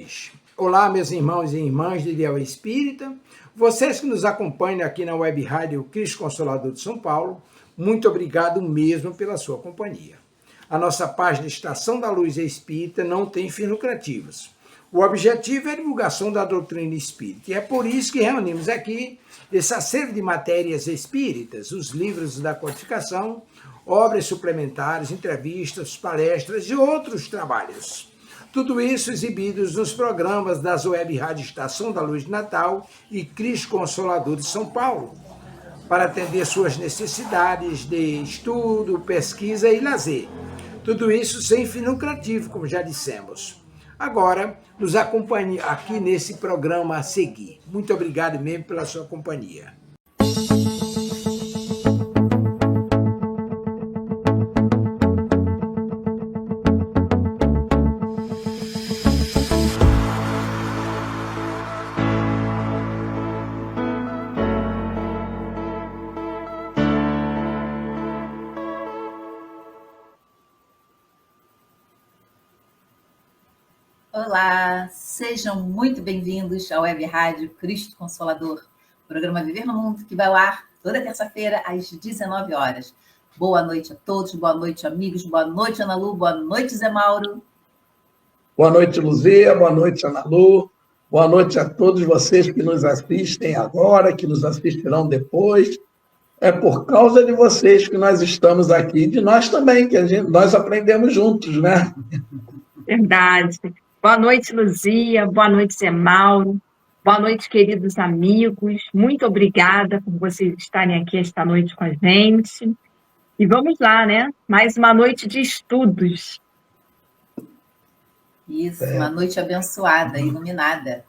Luiz. Olá, meus irmãos e irmãs de Ideal Espírita, vocês que nos acompanham aqui na Web Rádio Cristo Consolador de São Paulo, muito obrigado mesmo pela sua companhia. A nossa página Estação da Luz Espírita não tem fins lucrativos. O objetivo é a divulgação da doutrina espírita, e é por isso que reunimos aqui esse acervo de matérias espíritas, os livros da codificação, obras suplementares, entrevistas, palestras e outros trabalhos. Tudo isso exibidos nos programas das Web Rádio Estação da Luz de Natal e Cristo Consolador de São Paulo, para atender suas necessidades de estudo, pesquisa e lazer. Tudo isso sem fim lucrativo, como já dissemos. Agora, nos acompanhe aqui nesse programa a seguir. Muito obrigado mesmo pela sua companhia. Olá, sejam muito bem-vindos ao Web Rádio Cristo Consolador, programa Viver no Mundo, que vai ao ar toda terça-feira às 19 horas. Boa noite a todos, boa noite, amigos, boa noite, Ana Lu, boa noite, Zé Mauro. Boa noite, Luzia, boa noite, Ana Lu, boa noite a todos vocês que nos assistem agora, que nos assistirão depois. É por causa de vocês que nós estamos aqui, de nós também, que nós aprendemos juntos, né? Verdade. Boa noite, Luzia. Boa noite, Zé Mauro. Boa noite, queridos amigos. Muito obrigada por vocês estarem aqui esta noite com a gente. E vamos lá, né? Mais uma noite de estudos. Isso, uma noite abençoada, iluminada.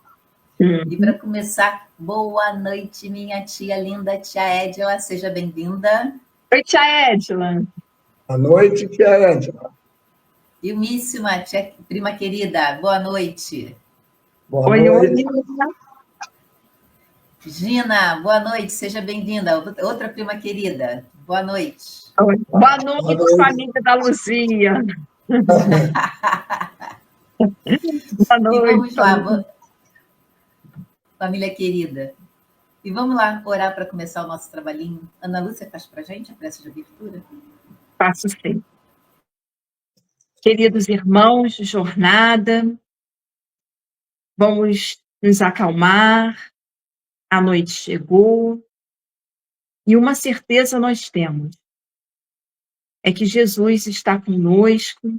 E para começar, boa noite, minha tia linda, tia Edila. Seja bem-vinda. Oi, tia Edila. Boa noite, tia Edila. Ilmíssima, tia, prima querida, boa noite. Boa noite. Gina, boa noite, seja bem-vinda. Outra prima querida, boa noite. Boa noite, família da Luzia. Boa noite. E vamos lá, família querida. E vamos lá orar para começar o nosso trabalhinho. Ana Lúcia, faz para a gente a prece de abertura? Faço sim. Queridos irmãos de jornada, vamos nos acalmar, a noite chegou, e uma certeza nós temos, é que Jesus está conosco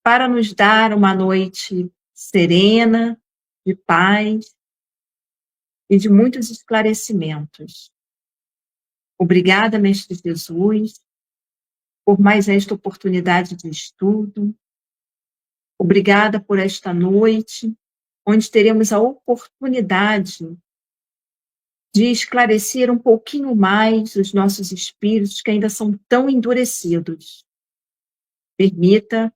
para nos dar uma noite serena, de paz e de muitos esclarecimentos. Obrigada, Mestre Jesus, por mais esta oportunidade de estudo. Obrigada por esta noite, onde teremos a oportunidade de esclarecer um pouquinho mais os nossos espíritos que ainda são tão endurecidos. Permita,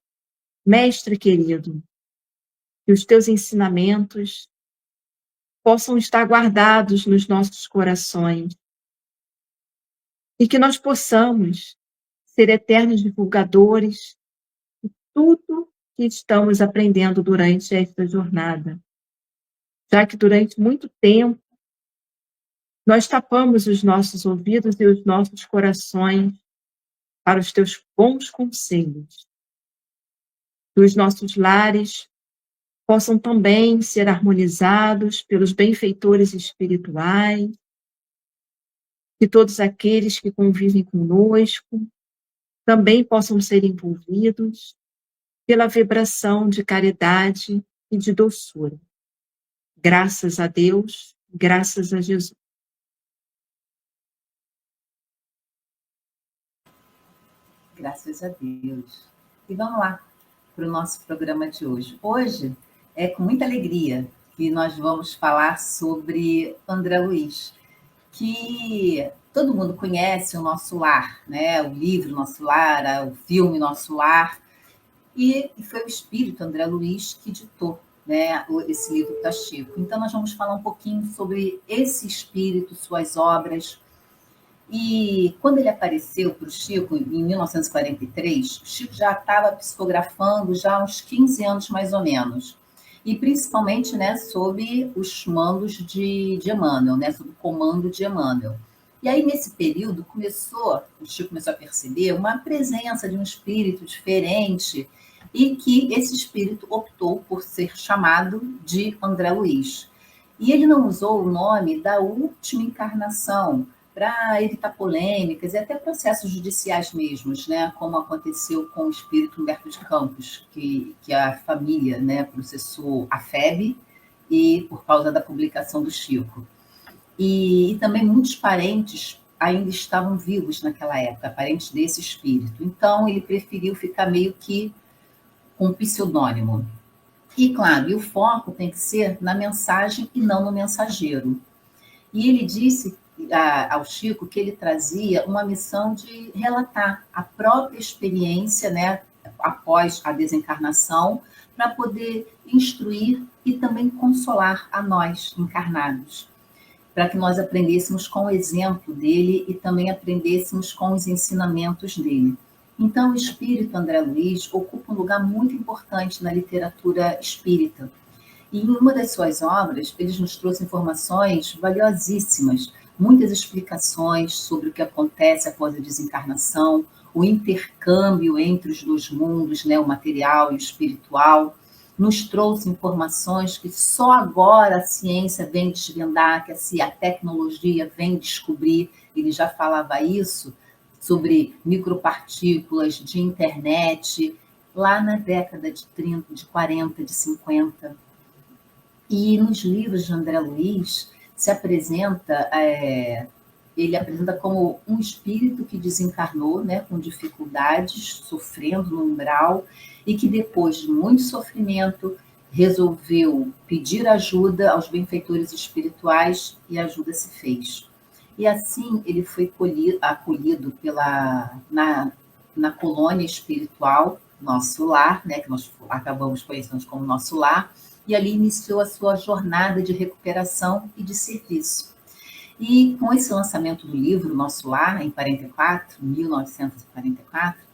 Mestre querido, que os teus ensinamentos possam estar guardados nos nossos corações e que nós possamos ser eternos divulgadores de tudo que estamos aprendendo durante esta jornada. Já que durante muito tempo nós tapamos os nossos ouvidos e os nossos corações para os teus bons conselhos. Que os nossos lares possam também ser harmonizados pelos benfeitores espirituais, que todos aqueles que convivem conosco também possam ser envolvidos pela vibração de caridade e de doçura. Graças a Deus, graças a Jesus. Graças a Deus. E vamos lá para o nosso programa de hoje. Hoje é com muita alegria que nós vamos falar sobre André Luiz, que todo mundo conhece, O Nosso Lar, né? O livro Nosso Lar, o filme Nosso Lar, e foi o espírito André Luiz que ditou, né, esse livro para Chico. Então nós vamos falar um pouquinho sobre esse espírito, suas obras. E quando ele apareceu para o Chico, em 1943, o Chico já estava psicografando já há uns 15 anos mais ou menos. e principalmente, né, sob os mandos de Emmanuel, né, sob o comando de Emmanuel. E aí, nesse período, o Chico começou a perceber uma presença de um espírito diferente e que esse espírito optou por ser chamado de André Luiz. E ele não usou o nome da última encarnação para evitar polêmicas e até processos judiciais mesmos, né? Como aconteceu com o espírito Humberto de Campos, que a família, né, processou a FEB e por causa da publicação do Chico. E também muitos parentes ainda estavam vivos naquela época, parentes desse espírito. Então, ele preferiu ficar meio que com um pseudônimo. E, claro, o foco tem que ser na mensagem e não no mensageiro. E ele disse ao Chico que ele trazia uma missão de relatar a própria experiência, né, após a desencarnação, para poder instruir e também consolar a nós encarnados, para que nós aprendêssemos com o exemplo dele e também aprendêssemos com os ensinamentos dele. Então, o espírito André Luiz ocupa um lugar muito importante na literatura espírita. E em uma das suas obras, ele nos trouxe informações valiosíssimas, muitas explicações sobre o que acontece após a desencarnação, o intercâmbio entre os dois mundos, né, o material e o espiritual. Nos trouxe informações que só agora a ciência vem desvendar, que a tecnologia vem descobrir. Ele já falava isso sobre micropartículas de internet, lá na década de 30, de 40, de 50. E nos livros de André Luiz se apresenta, ele apresenta como um espírito que desencarnou, né, com dificuldades, sofrendo no umbral, e que depois de muito sofrimento resolveu pedir ajuda aos benfeitores espirituais e a ajuda se fez. E assim ele foi acolhido na colônia espiritual, Nosso Lar, né, que nós acabamos conhecendo como Nosso Lar, e ali iniciou a sua jornada de recuperação e de serviço. E com esse lançamento do livro Nosso Lar, em 1944,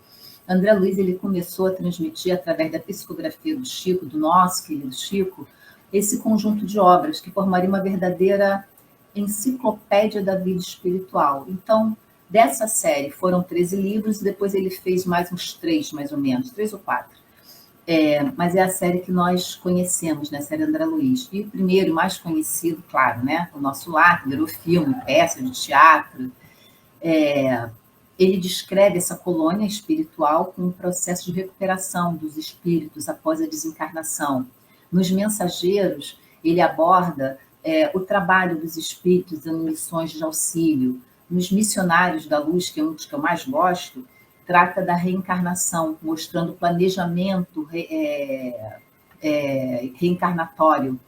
André Luiz ele começou a transmitir, através da psicografia do Chico, do nosso querido Chico, esse conjunto de obras que formaria uma verdadeira enciclopédia da vida espiritual. Então, dessa série foram 13 livros, e depois ele fez mais uns 3, mais ou menos, 3 ou 4. Mas é a série que nós conhecemos, né? A série André Luiz. E o primeiro, mais conhecido, claro, né? O Nosso Lar, que virou filme, peça de teatro. Ele descreve essa colônia espiritual com um processo de recuperação dos espíritos após a desencarnação. Nos Mensageiros, ele aborda o trabalho dos espíritos dando missões de auxílio. Nos Missionários da Luz, que é um dos que eu mais gosto, trata da reencarnação, mostrando o planejamento reencarnatório.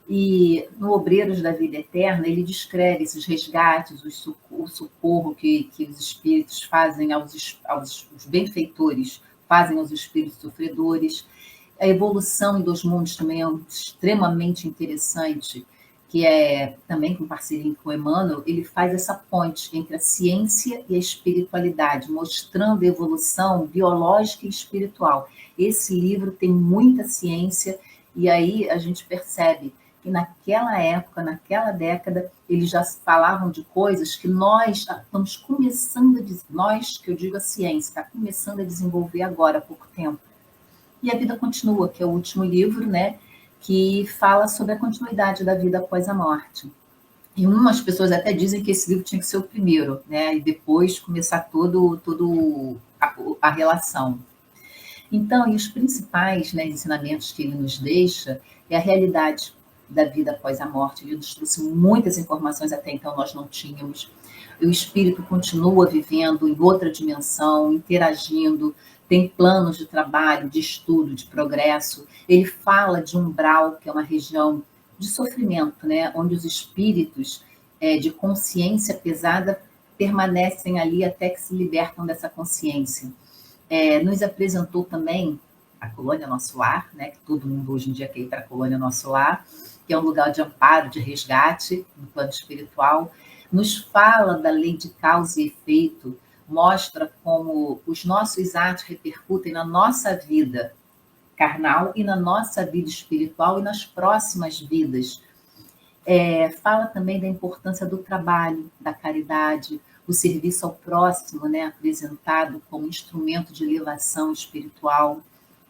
E no Obreiros da Vida Eterna, ele descreve esses resgates, o socorro que os espíritos fazem os benfeitores, fazem aos espíritos sofredores. A evolução dos mundos também é extremamente interessante, que é também com parceria com Emmanuel, ele faz essa ponte entre a ciência e a espiritualidade, mostrando a evolução biológica e espiritual. Esse livro tem muita ciência, e aí a gente percebe que naquela época, naquela década, eles já falavam de coisas que nós estamos começando nós, que eu digo a ciência, está começando a desenvolver agora, há pouco tempo. E a Vida Continua, que é o último livro, né, que fala sobre a continuidade da vida após a morte. E umas pessoas até dizem que esse livro tinha que ser o primeiro, né, e depois começar todo a relação. Então, e os principais, né, ensinamentos que ele nos deixa é a realidade da vida após a morte. Ele nos trouxe muitas informações, até então nós não tínhamos. O espírito continua vivendo em outra dimensão, interagindo, tem planos de trabalho, de estudo, de progresso. Ele fala de umbral, que é uma região de sofrimento, né, onde os espíritos de consciência pesada permanecem ali até que se libertam dessa consciência. Nos apresentou também a Colônia Nosso Lar, né, que todo mundo hoje em dia quer ir para a Colônia Nosso Lar, que é um lugar de amparo, de resgate no plano espiritual. Nos fala da lei de causa e efeito, mostra como os nossos atos repercutem na nossa vida carnal e na nossa vida espiritual e nas próximas vidas. Fala também da importância do trabalho, da caridade, o serviço ao próximo, né, apresentado como instrumento de elevação espiritual,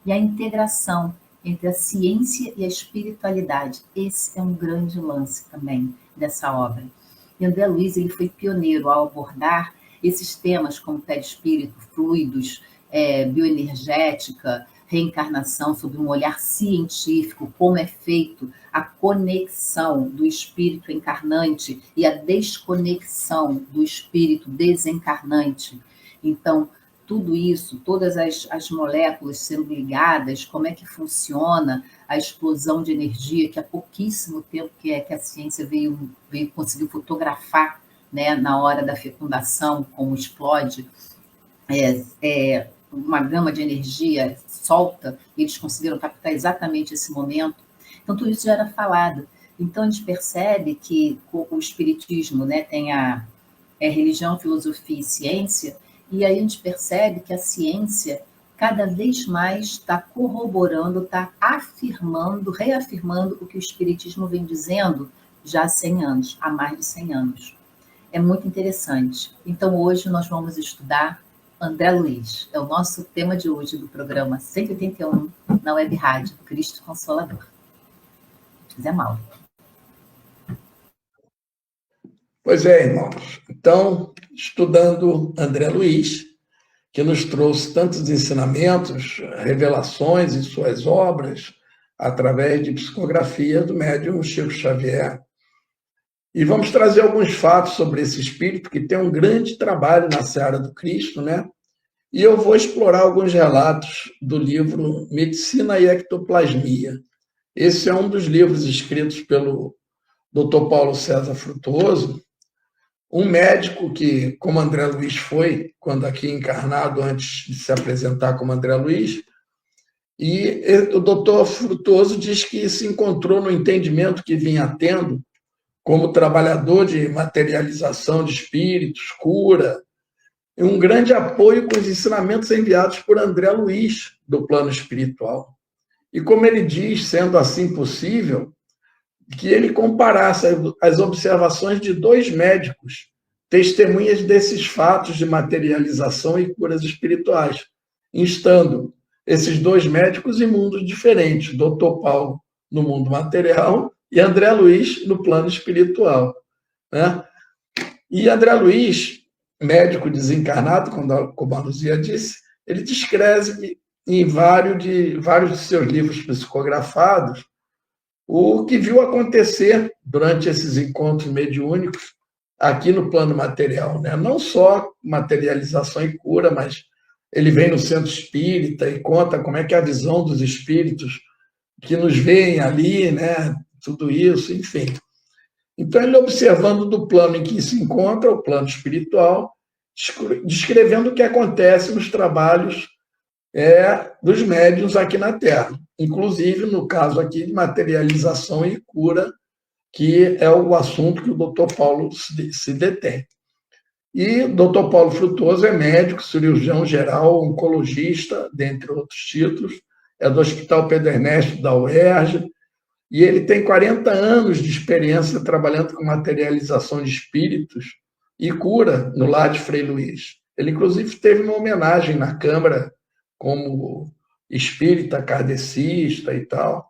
e a integração entre a ciência e a espiritualidade. Esse é um grande lance também dessa obra. E André Luiz ele foi pioneiro ao abordar esses temas como perispírito, fluidos, bioenergética, reencarnação, sob um olhar científico, como é feito a conexão do espírito encarnante e a desconexão do espírito desencarnante. Então, tudo isso, todas as moléculas sendo ligadas, como é que funciona a explosão de energia, que há pouquíssimo tempo que a ciência conseguiu fotografar, né, na hora da fecundação, como explode, uma gama de energia solta, e eles conseguiram captar exatamente esse momento. Então, tudo isso já era falado. Então, a gente percebe que o espiritismo, né, tem a religião, filosofia e ciência, e aí a gente percebe que a ciência cada vez mais está corroborando, está afirmando, reafirmando o que o espiritismo vem dizendo já há 100 anos, há mais de 100 anos. É muito interessante. Então, hoje nós vamos estudar André Luiz. É o nosso tema de hoje do programa 181 na Web Rádio Cristo Consolador. Zé Mauro. Pois é, irmãos. Então, estudando André Luiz, que nos trouxe tantos ensinamentos, revelações em suas obras, através de psicografia do médium Chico Xavier. E vamos trazer alguns fatos sobre esse espírito que tem um grande trabalho na seara do Cristo, né? E eu vou explorar alguns relatos do livro Medicina e Ectoplasmia. Esse é um dos livros escritos pelo Dr. Paulo César Frutuoso, um médico que, como André Luiz foi, quando aqui encarnado, antes de se apresentar como André Luiz, e o Dr. Frutuoso diz que se encontrou no entendimento que vinha tendo como trabalhador de materialização de espíritos, cura, e um grande apoio com os ensinamentos enviados por André Luiz, do plano espiritual. E como ele diz, sendo assim possível, que ele comparasse as observações de 2 médicos, testemunhas desses fatos de materialização e curas espirituais, instando esses 2 médicos em mundos diferentes, Dr. Paulo no mundo material e André Luiz no plano espiritual, né? E André Luiz, médico desencarnado, como a Luzia disse, ele descreve em vários de seus livros psicografados o que viu acontecer durante esses encontros mediúnicos aqui no plano material, né? Não só materialização e cura, mas ele vem no centro espírita e conta como é que é a visão dos espíritos que nos veem ali, né? Tudo isso, enfim. Então, ele observando do plano em que se encontra, o plano espiritual, descrevendo o que acontece nos trabalhos dos médiuns aqui na Terra, inclusive no caso aqui de materialização e cura, que é o assunto que o Dr. Paulo se detém. E o Dr. Paulo Frutuoso é médico, cirurgião geral, oncologista, dentre outros títulos, é do Hospital Pedro Ernesto da UERJ, e ele tem 40 anos de experiência trabalhando com materialização de espíritos e cura no lar de Frei Luís. Ele, inclusive, teve uma homenagem na Câmara como espírita kardecista e tal.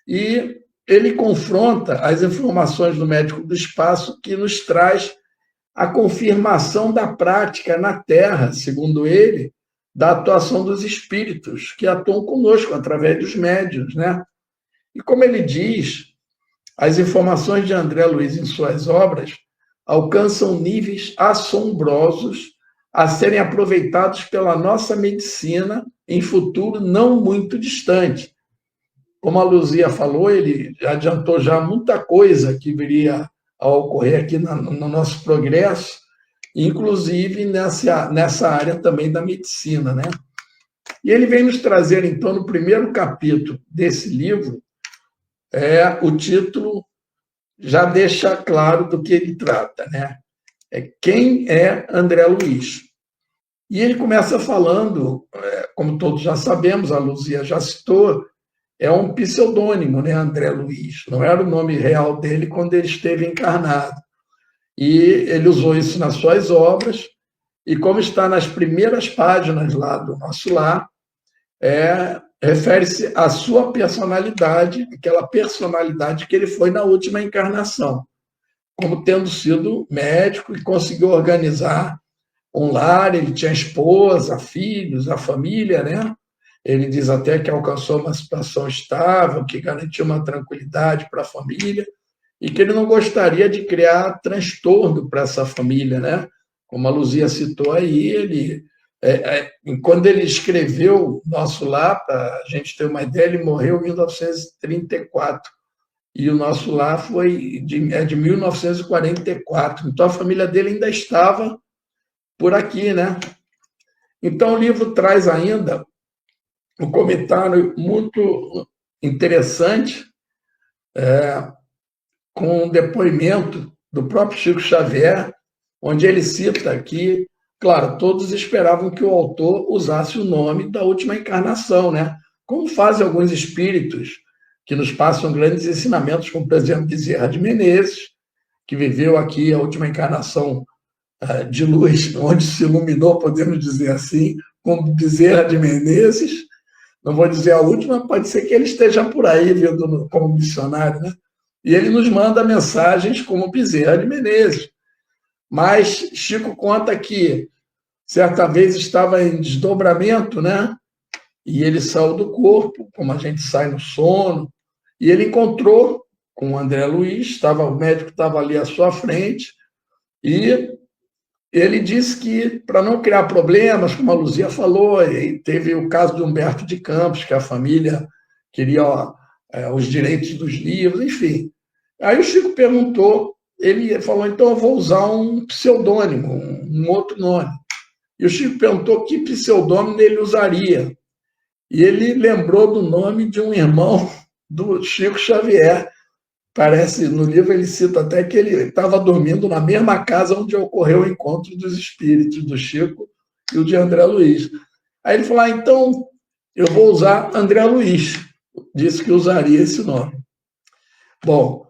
E ele confronta as informações do Médico do Espaço, que nos traz a confirmação da prática na Terra, segundo ele, da atuação dos espíritos, que atuam conosco através dos médiuns, né? E como ele diz, as informações de André Luiz em suas obras alcançam níveis assombrosos a serem aproveitados pela nossa medicina em futuro não muito distante. Como a Luzia falou, ele adiantou já muita coisa que viria a ocorrer aqui no nosso progresso, inclusive nessa área também da medicina, né? E ele vem nos trazer, então, no primeiro capítulo desse livro, o título já deixa claro do que ele trata, né? Quem é André Luiz? E ele começa falando, como todos já sabemos, a Luzia já citou, é um pseudônimo, né, André Luiz, não era o nome real dele quando ele esteve encarnado. E ele usou isso nas suas obras, e como está nas primeiras páginas lá do Nosso Lar, refere-se à sua personalidade, aquela personalidade que ele foi na última encarnação, como tendo sido médico e conseguiu organizar um lar, ele tinha esposa, filhos, a família, né? Ele diz até que alcançou uma situação estável, que garantiu uma tranquilidade para a família, e que ele não gostaria de criar transtorno para essa família, né? Como a Luzia citou aí, quando ele escreveu Nosso Lar, para a gente ter uma ideia, ele morreu em 1934, e o Nosso Lar foi de 1944, então a família dele ainda estava por aqui, né? Então o livro traz ainda um comentário muito interessante, com um depoimento do próprio Chico Xavier, onde ele cita que, claro, todos esperavam que o autor usasse o nome da última encarnação, né? Como fazem alguns espíritos que nos passam grandes ensinamentos, como, por exemplo, Bezerra de Menezes, que viveu aqui a última encarnação de luz, onde se iluminou, podemos dizer assim, como Bezerra de Menezes. Não vou dizer a última, pode ser que ele esteja por aí, vindo como missionário, né? E ele nos manda mensagens como Bezerra de Menezes. Mas Chico conta que certa vez estava em desdobramento, né? E ele saiu do corpo, como a gente sai no sono, e ele encontrou com o André Luiz, o médico estava ali à sua frente, e ele disse que, para não criar problemas, como a Luzia falou, e teve o caso de Humberto de Campos, que a família queria os direitos dos livros, enfim. Aí o Chico perguntou, ele falou, então eu vou usar um pseudônimo, um outro nome. E o Chico perguntou que pseudônimo ele usaria. E ele lembrou do nome de um irmão do Chico Xavier. Parece, no livro ele cita até que ele estava dormindo na mesma casa onde ocorreu o encontro dos espíritos, do Chico e o de André Luiz. Aí ele falou, então eu vou usar André Luiz. Disse que usaria esse nome. Bom,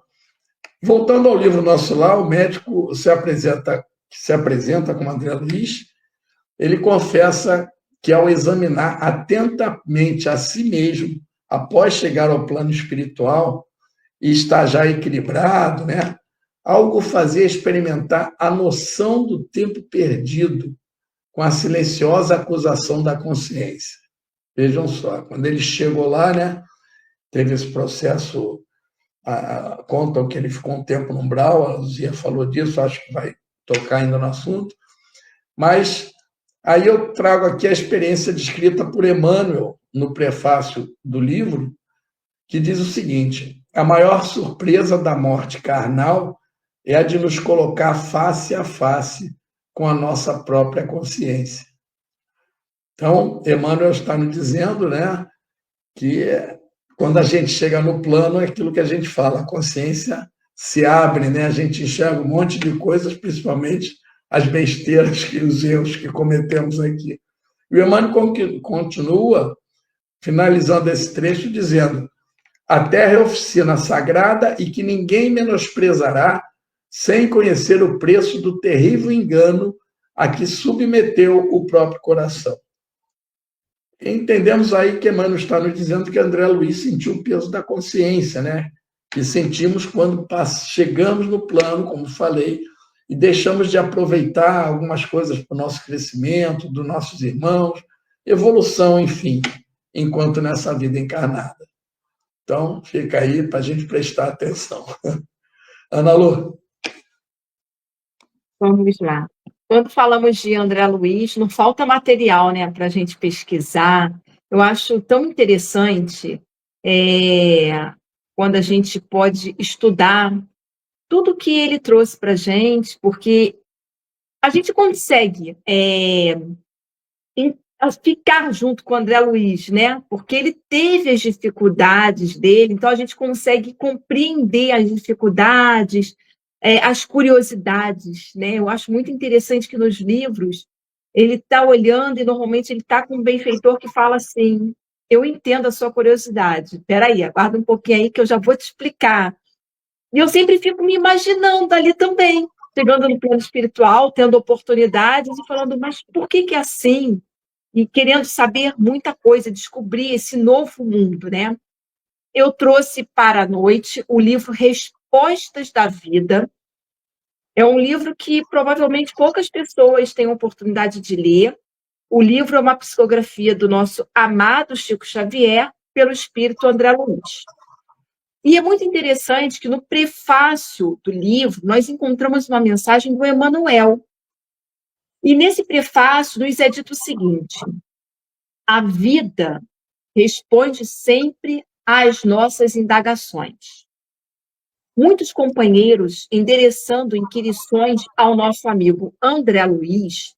voltando ao livro Nosso Lar, o médico se apresenta como André Luiz, ele confessa que ao examinar atentamente a si mesmo, após chegar ao plano espiritual, e está já equilibrado, né? Algo fazia experimentar a noção do tempo perdido com a silenciosa acusação da consciência. Vejam só, quando ele chegou lá, né? Teve esse processo, contam que ele ficou um tempo no umbral, a Luzia falou disso, acho que vai tocar ainda no assunto, mas aí eu trago aqui a experiência descrita por Emmanuel no prefácio do livro, que diz o seguinte: a maior surpresa da morte carnal é a de nos colocar face a face com a nossa própria consciência. Então, Emmanuel está nos dizendo, né, que quando a gente chega no plano, é aquilo que a gente fala, a consciência se abre, né? A gente enxerga um monte de coisas, principalmente as besteiras, os erros que cometemos aqui. E o Emmanuel continua, finalizando esse trecho, dizendo: a terra é oficina sagrada e que ninguém menosprezará sem conhecer o preço do terrível engano a que submeteu o próprio coração. Entendemos aí que Emmanuel está nos dizendo que André Luiz sentiu o peso da consciência, né? Que sentimos quando chegamos no plano, como falei, e deixamos de aproveitar algumas coisas para o nosso crescimento, dos nossos irmãos, evolução, enfim, enquanto nessa vida encarnada. Então, fica aí para a gente prestar atenção. Ana Lu. Vamos lá. Quando falamos de André Luiz, não falta material, né, para a gente pesquisar. Eu acho tão interessante quando a gente pode estudar tudo que ele trouxe para a gente, porque a gente consegue ficar junto com o André Luiz, né? Porque ele teve as dificuldades dele, então a gente consegue compreender as dificuldades, as curiosidades, né? Eu acho muito interessante que nos livros Ele está olhando e normalmente ele está com um benfeitor que fala assim: eu entendo a sua curiosidade. Espera aí, aguarda um pouquinho aí que eu já vou te explicar. E eu sempre fico me imaginando ali também, chegando no plano espiritual, tendo oportunidades e falando, mas por que é assim? E querendo saber muita coisa, descobrir esse novo mundo, né? Eu trouxe para a noite o livro Respostas da Vida. É um livro que provavelmente poucas pessoas têm a oportunidade de ler. O livro é uma psicografia do nosso amado Chico Xavier pelo espírito André Luiz. E é muito interessante que no prefácio do livro nós encontramos uma mensagem do Emmanuel. E nesse prefácio nos é dito o seguinte: a vida responde sempre às nossas indagações. Muitos companheiros, endereçando inquirições ao nosso amigo André Luiz,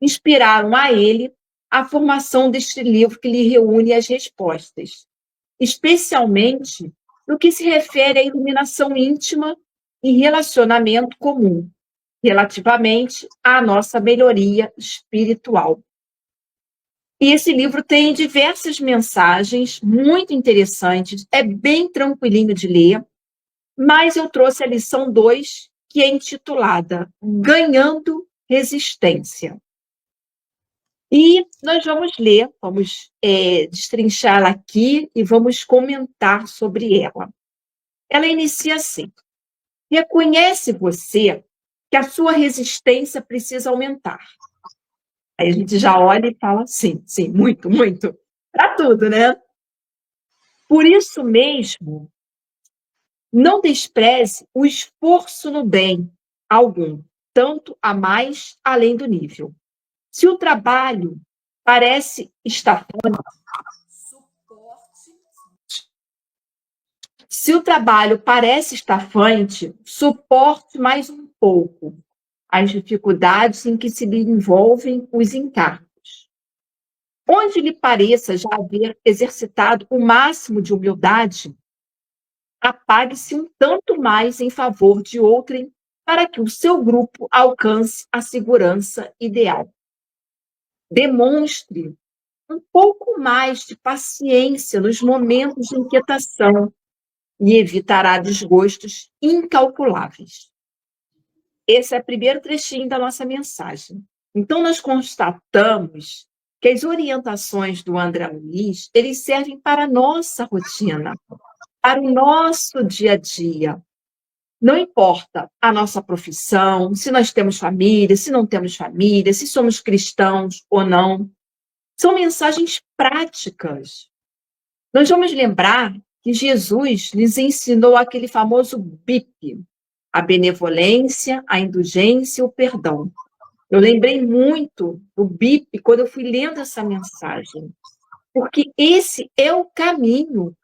inspiraram a ele a formação deste livro que lhe reúne as respostas, especialmente no que se refere à iluminação íntima e relacionamento comum, relativamente à nossa melhoria espiritual. E esse livro tem diversas mensagens muito interessantes, é bem tranquilinho de ler, mas eu trouxe a lição 2, que é intitulada Ganhando Resistência. E nós vamos ler, vamos destrinchá-la aqui e vamos comentar sobre ela. Ela inicia assim: reconhece você que a sua resistência precisa aumentar. Aí a gente já olha e fala, sim, sim, muito, muito. Para tudo, né? Por isso mesmo, não despreze o esforço no bem algum, tanto a mais além do nível. Se o trabalho parece estafante, suporte mais um pouco as dificuldades em que se lhe envolvem os encargos. Onde lhe pareça já haver exercitado o máximo de humildade, apague-se um tanto mais em favor de outrem para que o seu grupo alcance a segurança ideal. Demonstre um pouco mais de paciência nos momentos de inquietação e evitará desgostos incalculáveis. Esse é o primeiro trechinho da nossa mensagem. Então, nós constatamos que as orientações do André Luiz, eles servem para a nossa rotina, para o nosso dia a dia. Não importa a nossa profissão, se nós temos família, se não temos família, se somos cristãos ou não. São mensagens práticas. Nós vamos lembrar que Jesus lhes ensinou aquele famoso BIP, a benevolência, a indulgência e o perdão. Eu lembrei muito do BIP quando eu fui lendo essa mensagem, porque esse é o caminho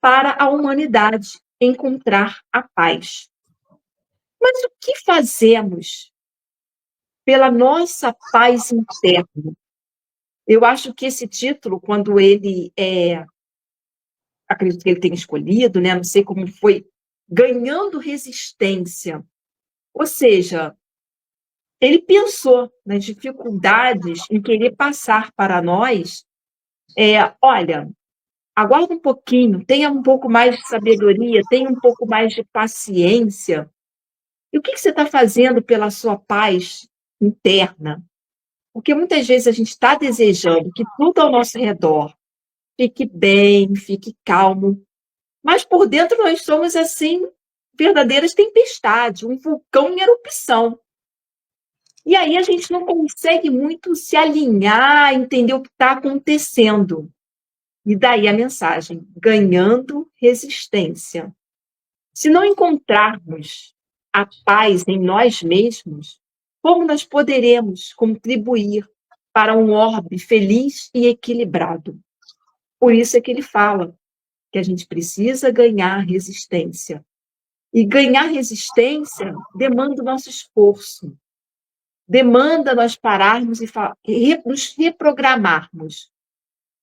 para a humanidade encontrar a paz. Mas o que fazemos pela nossa paz interna? Eu acho que esse título, quando ele acredito que ele tenha escolhido, né? Não sei como foi, ganhando resistência. Ou seja, ele pensou nas dificuldades em querer passar para nós, olha, aguarda um pouquinho, tenha um pouco mais de sabedoria, tenha um pouco mais de paciência. E o que você está fazendo pela sua paz interna? Porque muitas vezes a gente está desejando que tudo ao nosso redor fique bem, fique calmo, mas por dentro nós somos, assim, verdadeiras tempestades, um vulcão em erupção. E aí a gente não consegue muito se alinhar, entender o que está acontecendo. E daí a mensagem, ganhando resistência. Se não encontrarmos a paz em nós mesmos, como nós poderemos contribuir para um orbe feliz e equilibrado? Por isso é que ele fala que a gente precisa ganhar resistência. E ganhar resistência demanda o nosso esforço, demanda nós pararmos e nos reprogramarmos.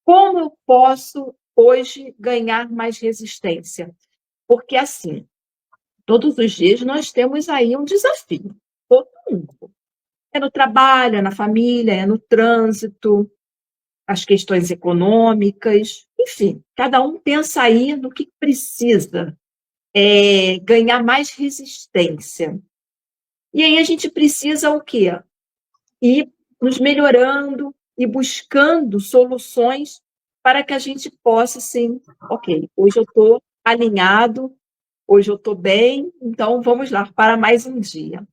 Como eu posso hoje ganhar mais resistência? Porque assim, todos os dias nós temos aí um desafio, todo mundo. É no trabalho, é na família, é no trânsito, as questões econômicas, enfim, cada um pensa aí no que precisa ganhar mais resistência. E aí a gente precisa o quê? Ir nos melhorando e buscando soluções para que a gente possa, assim, ok, hoje eu estou alinhado, hoje eu estou bem, então vamos lá para mais um dia.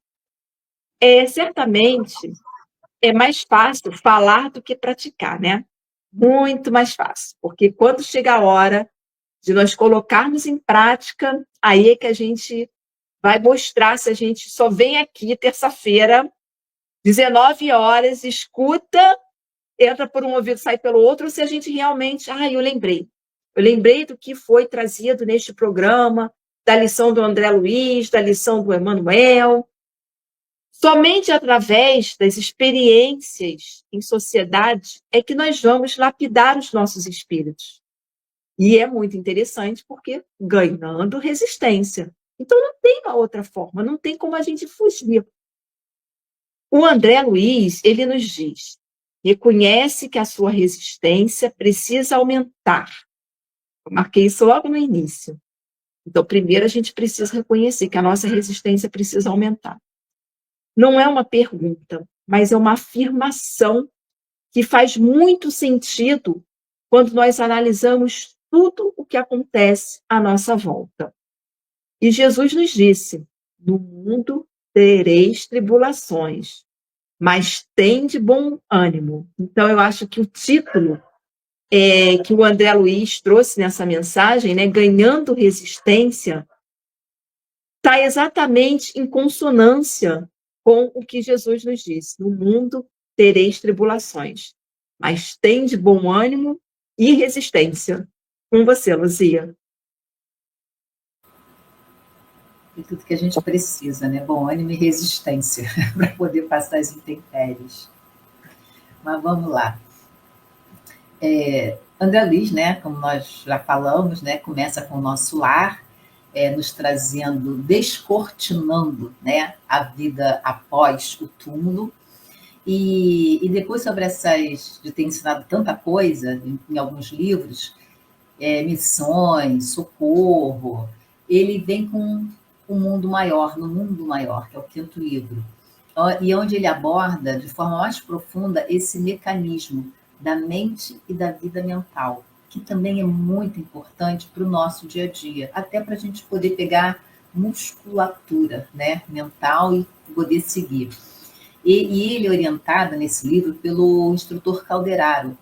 Certamente é mais fácil falar do que praticar, né? Muito mais fácil, porque quando chega a hora de nós colocarmos em prática, aí é que a gente vai mostrar se a gente só vem aqui terça-feira, 19 horas, escuta, entra por um ouvido, sai pelo outro, ou se a gente realmente... eu lembrei. Eu lembrei do que foi trazido neste programa, da lição do André Luiz, da lição do Emmanuel. Somente através das experiências em sociedade é que nós vamos lapidar os nossos espíritos. E é muito interessante porque ganhando resistência. Então não tem uma outra forma, não tem como a gente fugir. O André Luiz, ele nos diz, reconhece que a sua resistência precisa aumentar. Eu marquei isso logo no início. Então, primeiro a gente precisa reconhecer que a nossa resistência precisa aumentar. Não é uma pergunta, mas é uma afirmação que faz muito sentido quando nós analisamos tudo o que acontece à nossa volta. E Jesus nos disse, no mundo tereis tribulações, mas tende bom ânimo. Então, eu acho que o título que o André Luiz trouxe nessa mensagem, né, ganhando resistência, está exatamente em consonância com o que Jesus nos disse. No mundo tereis tribulações, mas tende bom ânimo e resistência. Com você, Luzia. E tudo que a gente precisa, né? Bom ânimo e resistência para poder passar as intempéries. Mas vamos lá. André Luiz, né, como nós já falamos, né, começa com o nosso lar, nos trazendo, descortinando, né, a vida após o túmulo. E depois sobre de ter ensinado tanta coisa em alguns livros, missões, socorro, ele vem com um mundo maior, no mundo maior, que é o 5º livro, e onde ele aborda de forma mais profunda esse mecanismo da mente e da vida mental, que também é muito importante para o nosso dia a dia, até para a gente poder pegar musculatura, né, mental e poder seguir. E ele é orientado nesse livro pelo instrutor Calderaro,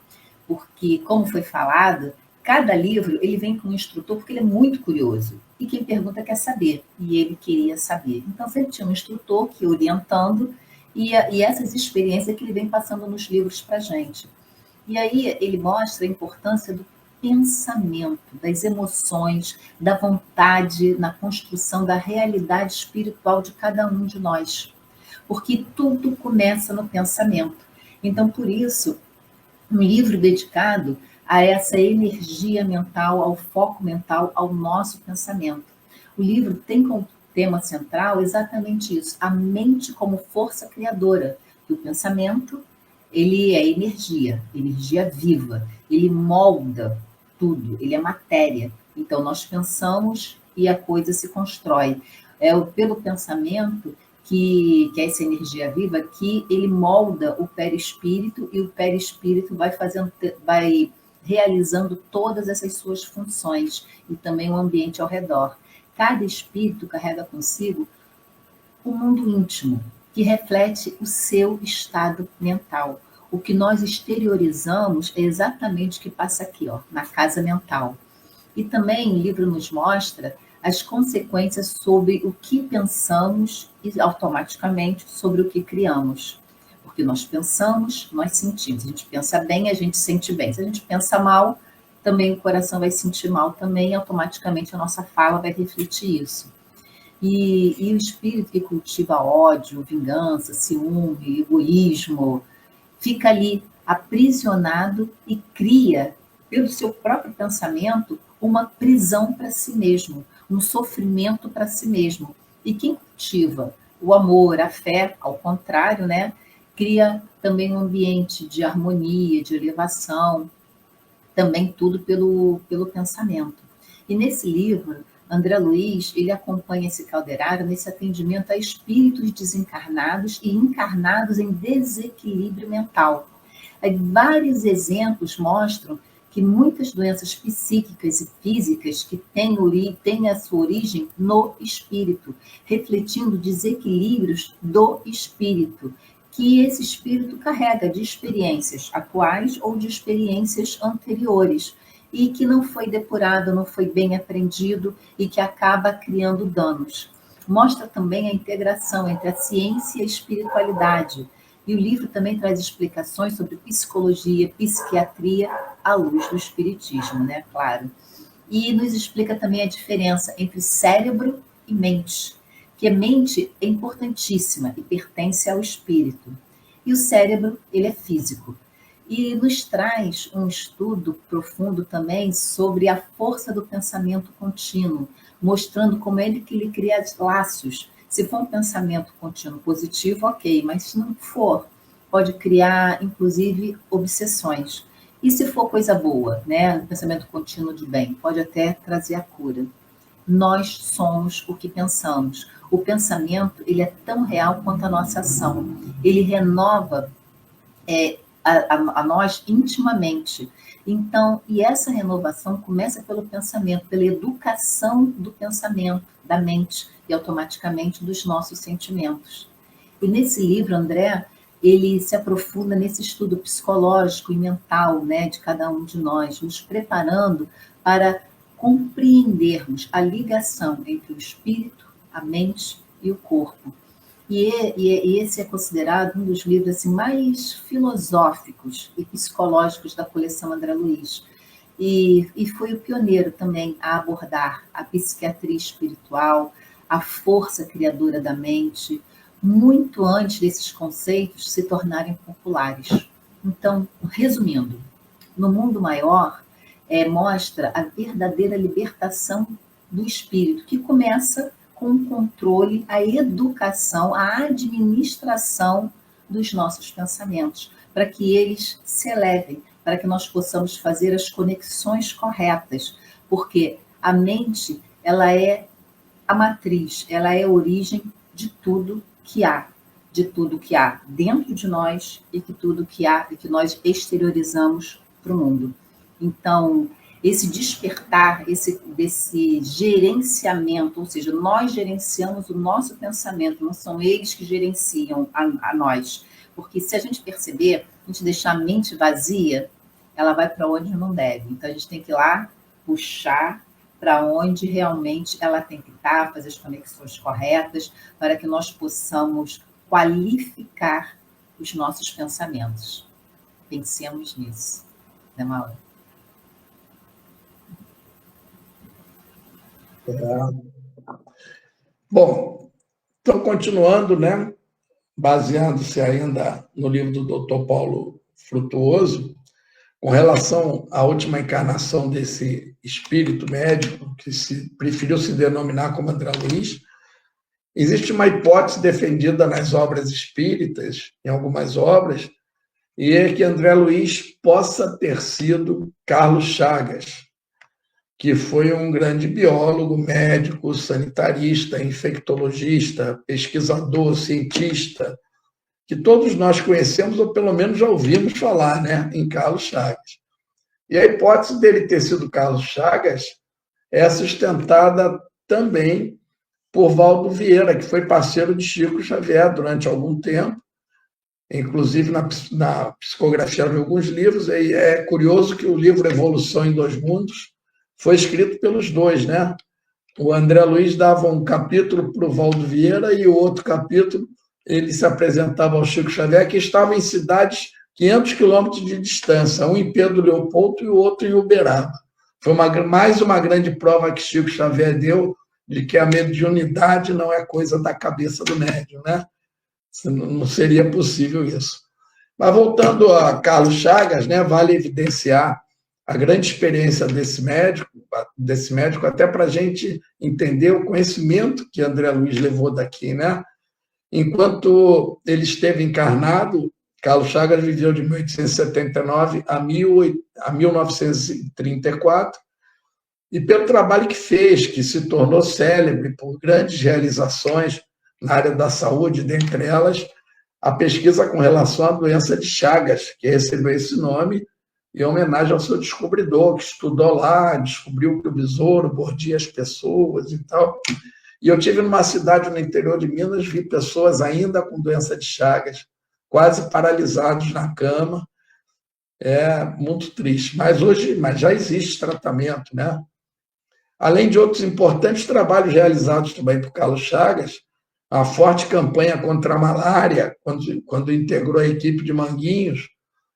porque, como foi falado, cada livro ele vem com um instrutor porque ele é muito curioso. E quem pergunta quer saber, e ele queria saber. Então, sempre tinha um instrutor que ia orientando, e essas experiências que ele vem passando nos livros para a gente. E aí ele mostra a importância do pensamento, das emoções, da vontade na construção da realidade espiritual de cada um de nós. Porque tudo começa no pensamento. Então, por isso, um livro dedicado a essa energia mental, ao foco mental, ao nosso pensamento. O livro tem como tema central exatamente isso, a mente como força criadora. E o pensamento, ele é energia viva, ele molda tudo, ele é matéria. Então, nós pensamos e a coisa se constrói. É pelo pensamento que é essa energia viva, que ele molda o perispírito, e o perispírito vai realizando todas essas suas funções, e também o ambiente ao redor. Cada espírito carrega consigo o mundo íntimo, que reflete o seu estado mental. O que nós exteriorizamos é exatamente o que passa aqui, na casa mental. E também o livro nos mostra as consequências sobre o que pensamos e automaticamente sobre o que criamos. Porque nós pensamos, nós sentimos. A gente pensa bem, a gente sente bem. Se a gente pensa mal, também o coração vai sentir mal também, e automaticamente a nossa fala vai refletir isso. E o espírito que cultiva ódio, vingança, ciúme, egoísmo, fica ali aprisionado e cria, pelo seu próprio pensamento, uma prisão para si mesmo, um sofrimento para si mesmo. E quem cultiva o amor, a fé, ao contrário, né, cria também um ambiente de harmonia, de elevação, também tudo pelo pensamento. E nesse livro, André Luiz, ele acompanha esse calderário nesse atendimento a espíritos desencarnados e encarnados em desequilíbrio mental. Aí, vários exemplos mostram que muitas doenças psíquicas e físicas que têm a sua origem no espírito, refletindo desequilíbrios do espírito, que esse espírito carrega de experiências atuais ou de experiências anteriores, e que não foi depurado, não foi bem aprendido e que acaba criando danos. Mostra também a integração entre a ciência e a espiritualidade. E o livro também traz explicações sobre psicologia, psiquiatria, à luz do espiritismo, né? Claro. E nos explica também a diferença entre cérebro e mente, que a mente é importantíssima e pertence ao espírito. E o cérebro, ele é físico. E nos traz um estudo profundo também sobre a força do pensamento contínuo, mostrando como ele que ele cria laços. Se for um pensamento contínuo positivo, ok, mas se não for, pode criar, inclusive, obsessões. E se for coisa boa, né, um pensamento contínuo de bem, pode até trazer a cura. Nós somos o que pensamos. O pensamento, ele é tão real quanto a nossa ação. Ele renova a nós intimamente. Então, e essa renovação começa pelo pensamento, pela educação do pensamento, da mente e automaticamente dos nossos sentimentos. E nesse livro, André, ele se aprofunda nesse estudo psicológico e mental, né, de cada um de nós, nos preparando para compreendermos a ligação entre o espírito, a mente e o corpo. E esse é considerado um dos livros assim, mais filosóficos e psicológicos da coleção André Luiz. E foi o pioneiro também a abordar a psiquiatria espiritual, a força criadora da mente, muito antes desses conceitos se tornarem populares. Então, resumindo, no mundo maior, mostra a verdadeira libertação do espírito, que começa com o controle, a educação, a administração dos nossos pensamentos, para que eles se elevem, para que nós possamos fazer as conexões corretas, porque a mente, ela é a matriz, ela é a origem de tudo que há dentro de nós e que tudo que há e que nós exteriorizamos para o mundo. Então, esse despertar, desse gerenciamento, ou seja, nós gerenciamos o nosso pensamento, não são eles que gerenciam a nós. Porque se a gente perceber, a gente deixar a mente vazia, ela vai para onde não deve. Então, a gente tem que ir lá, puxar para onde realmente ela tem que estar, fazer as conexões corretas, para que nós possamos qualificar os nossos pensamentos. Pensemos nisso, né, Mauro? Bom, então, continuando, né, baseando-se ainda no livro do Dr. Paulo Frutuoso, com relação à última encarnação desse espírito médico, que preferiu se denominar como André Luiz, existe uma hipótese defendida nas obras espíritas, em algumas obras, e é que André Luiz possa ter sido Carlos Chagas, que foi um grande biólogo, médico, sanitarista, infectologista, pesquisador, cientista, que todos nós conhecemos, ou pelo menos já ouvimos falar, né, em Carlos Chagas. E a hipótese dele ter sido Carlos Chagas é sustentada também por Valdo Vieira, que foi parceiro de Chico Xavier durante algum tempo, inclusive na psicografia de alguns livros. E é curioso que o livro Evolução em Dois Mundos foi escrito pelos dois, né? O André Luiz dava um capítulo para o Valdo Vieira e o outro capítulo ele se apresentava ao Chico Xavier, que estava em cidades 500 quilômetros de distância, um em Pedro Leopoldo e o outro em Uberaba. Foi mais uma grande prova que Chico Xavier deu de que a mediunidade não é coisa da cabeça do médium, né? Não seria possível isso. Mas voltando a Carlos Chagas, né, vale evidenciar a grande experiência desse médico até para a gente entender o conhecimento que André Luiz levou daqui, né? Enquanto ele esteve encarnado, Carlos Chagas viveu de 1879 a 1934, e pelo trabalho que fez, que se tornou célebre por grandes realizações na área da saúde, dentre elas a pesquisa com relação à doença de Chagas, que recebeu esse nome em homenagem ao seu descobridor, que estudou lá, descobriu que o besouro mordia as pessoas e tal. E eu tive numa cidade no interior de Minas, vi pessoas ainda com doença de Chagas, quase paralisados na cama. É muito triste. Mas já existe tratamento, né? Além de outros importantes trabalhos realizados também por Carlos Chagas, a forte campanha contra a malária, quando integrou a equipe de Manguinhos,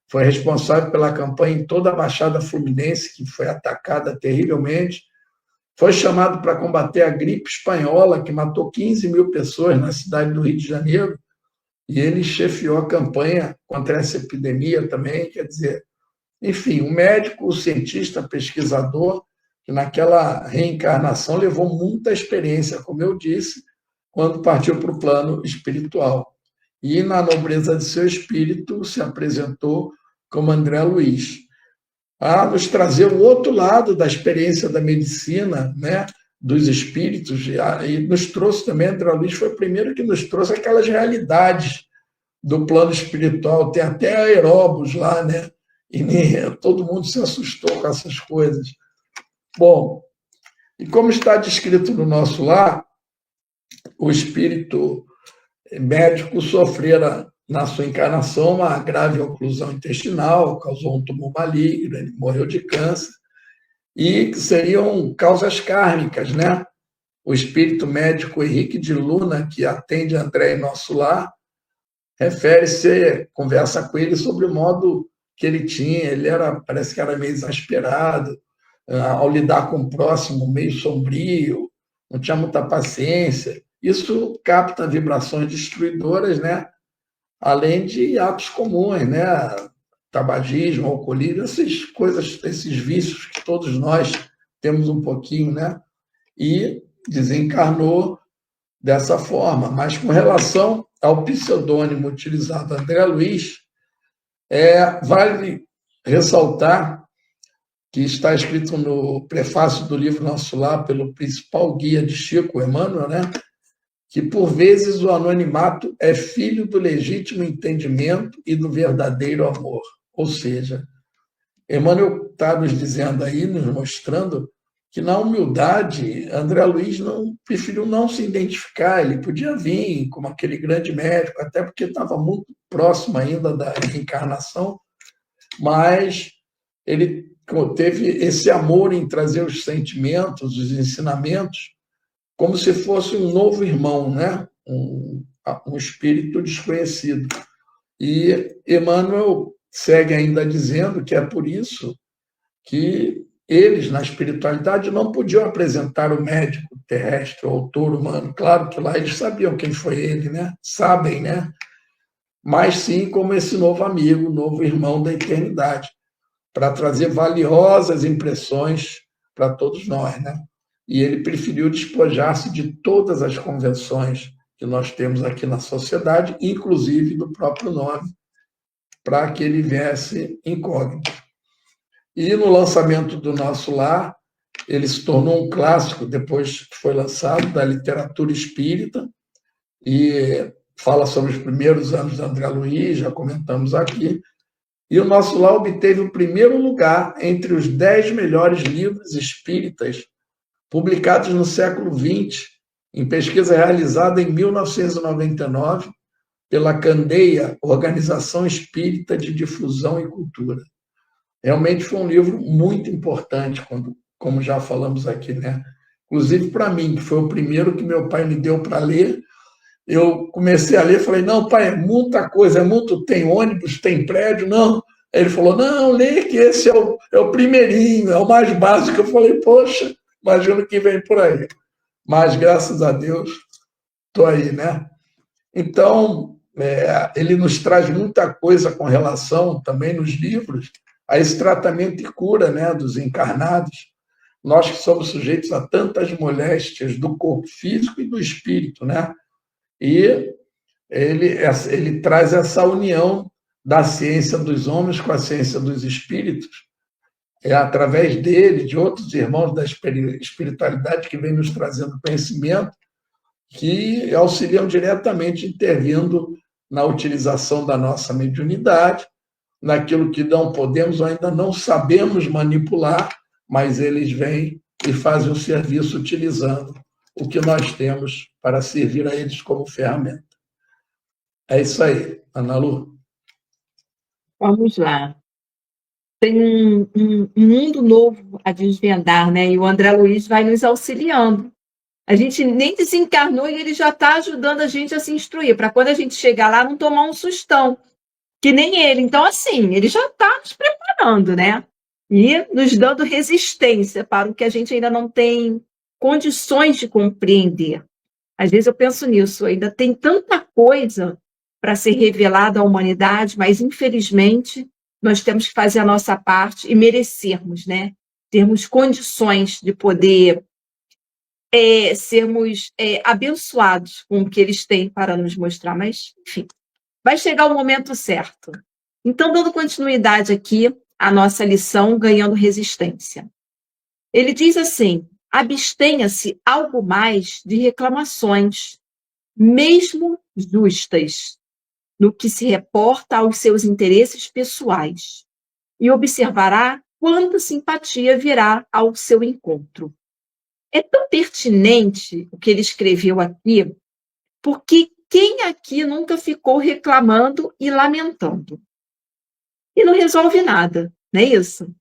foi responsável pela campanha em toda a Baixada Fluminense, que foi atacada terrivelmente. Foi chamado para combater a gripe espanhola, que matou 15 mil pessoas na cidade do Rio de Janeiro, e ele chefiou a campanha contra essa epidemia também. Quer dizer, enfim, um médico, um cientista, pesquisador, que naquela reencarnação levou muita experiência, como eu disse, quando partiu para o plano espiritual. E, na nobreza de seu espírito, se apresentou como André Luiz, a nos trazer o outro lado da experiência da medicina, né, dos espíritos, e nos trouxe também, André Luiz foi o primeiro que nos trouxe aquelas realidades do plano espiritual, tem até aeróbos lá, né, e todo mundo se assustou com essas coisas. Bom, e como está descrito no nosso lar, o espírito médico sofrera na sua encarnação uma grave oclusão intestinal, causou um tumor maligno, ele morreu de câncer, e que seriam causas kármicas, né? O espírito médico Henrique de Luna, que atende André em nosso lar, conversa com ele sobre o modo que ele tinha, parece que era meio exasperado, ao lidar com o próximo, meio sombrio, não tinha muita paciência. Isso capta vibrações destruidoras, né? Além de atos comuns, né? Tabagismo, alcoolismo, essas coisas, esses vícios que todos nós temos um pouquinho, né? E desencarnou dessa forma. Mas com relação ao pseudônimo utilizado, André Luiz, vale ressaltar que está escrito no prefácio do livro Nosso Lar, pelo principal guia de Chico, Emmanuel, né? Que, por vezes, o anonimato é filho do legítimo entendimento e do verdadeiro amor. Ou seja, Emmanuel está nos dizendo aí, nos mostrando que, na humildade, André Luiz preferiu não se identificar. Ele podia vir como aquele grande médico, até porque estava muito próximo ainda da reencarnação, mas ele teve esse amor em trazer os sentimentos, os ensinamentos, como se fosse um novo irmão, né? Um espírito desconhecido. E Emmanuel segue ainda dizendo que é por isso que eles, na espiritualidade, não podiam apresentar o médico terrestre, o autor humano. Claro que lá eles sabiam quem foi ele, né? Sabem, né? Mas sim como esse novo amigo, novo irmão da eternidade, para trazer valiosas impressões para todos nós, né? E ele preferiu despojar-se de todas as convenções que nós temos aqui na sociedade, inclusive do próprio nome, para que ele viesse incógnito. E no lançamento do Nosso Lar, ele se tornou um clássico, depois que foi lançado, da literatura espírita, e fala sobre os primeiros anos de André Luiz, já comentamos aqui, e o Nosso Lar obteve o primeiro lugar entre os 10 melhores livros espíritas publicados no século XX, em pesquisa realizada em 1999 pela Candeia, Organização Espírita de Difusão e Cultura. Realmente foi um livro muito importante, como já falamos aqui, né? Inclusive para mim, que foi o primeiro que meu pai me deu para ler. Eu comecei a ler, falei, não, pai, é muita coisa, tem ônibus, tem prédio, não. Aí ele falou, não, lê que esse é o primeirinho, é o mais básico. Eu falei, poxa, imagino que vem por aí. Mas, graças a Deus, estou aí, né? Então, ele nos traz muita coisa com relação, também nos livros, a esse tratamento e cura, né, dos encarnados. Nós que somos sujeitos a tantas moléstias do corpo físico e do espírito, né? E ele traz essa união da ciência dos homens com a ciência dos espíritos, através dele, de outros irmãos da espiritualidade que vem nos trazendo conhecimento, que auxiliam diretamente, intervindo na utilização da nossa mediunidade, naquilo que não podemos ou ainda não sabemos manipular, mas eles vêm e fazem o serviço utilizando o que nós temos para servir a eles como ferramenta. É isso aí, Ana Lu. Vamos lá. Tem um mundo novo a desvendar, né? E o André Luiz vai nos auxiliando. A gente nem desencarnou e ele já está ajudando a gente a se instruir, para quando a gente chegar lá não tomar um sustão, que nem ele. Então, assim, ele já está nos preparando, né? E nos dando resistência para o que a gente ainda não tem condições de compreender. Às vezes eu penso nisso, ainda tem tanta coisa para ser revelada à humanidade, mas, infelizmente, nós temos que fazer a nossa parte e merecermos, né? Termos condições de poder sermos abençoados com o que eles têm para nos mostrar. Mas, enfim, vai chegar o momento certo. Então, dando continuidade aqui à nossa lição, ganhando resistência. Ele diz assim: abstenha-se algo mais de reclamações, mesmo justas, no que se reporta aos seus interesses pessoais, e observará quanta simpatia virá ao seu encontro. É tão pertinente o que ele escreveu aqui, porque quem aqui nunca ficou reclamando e lamentando? E não resolve nada, não é isso?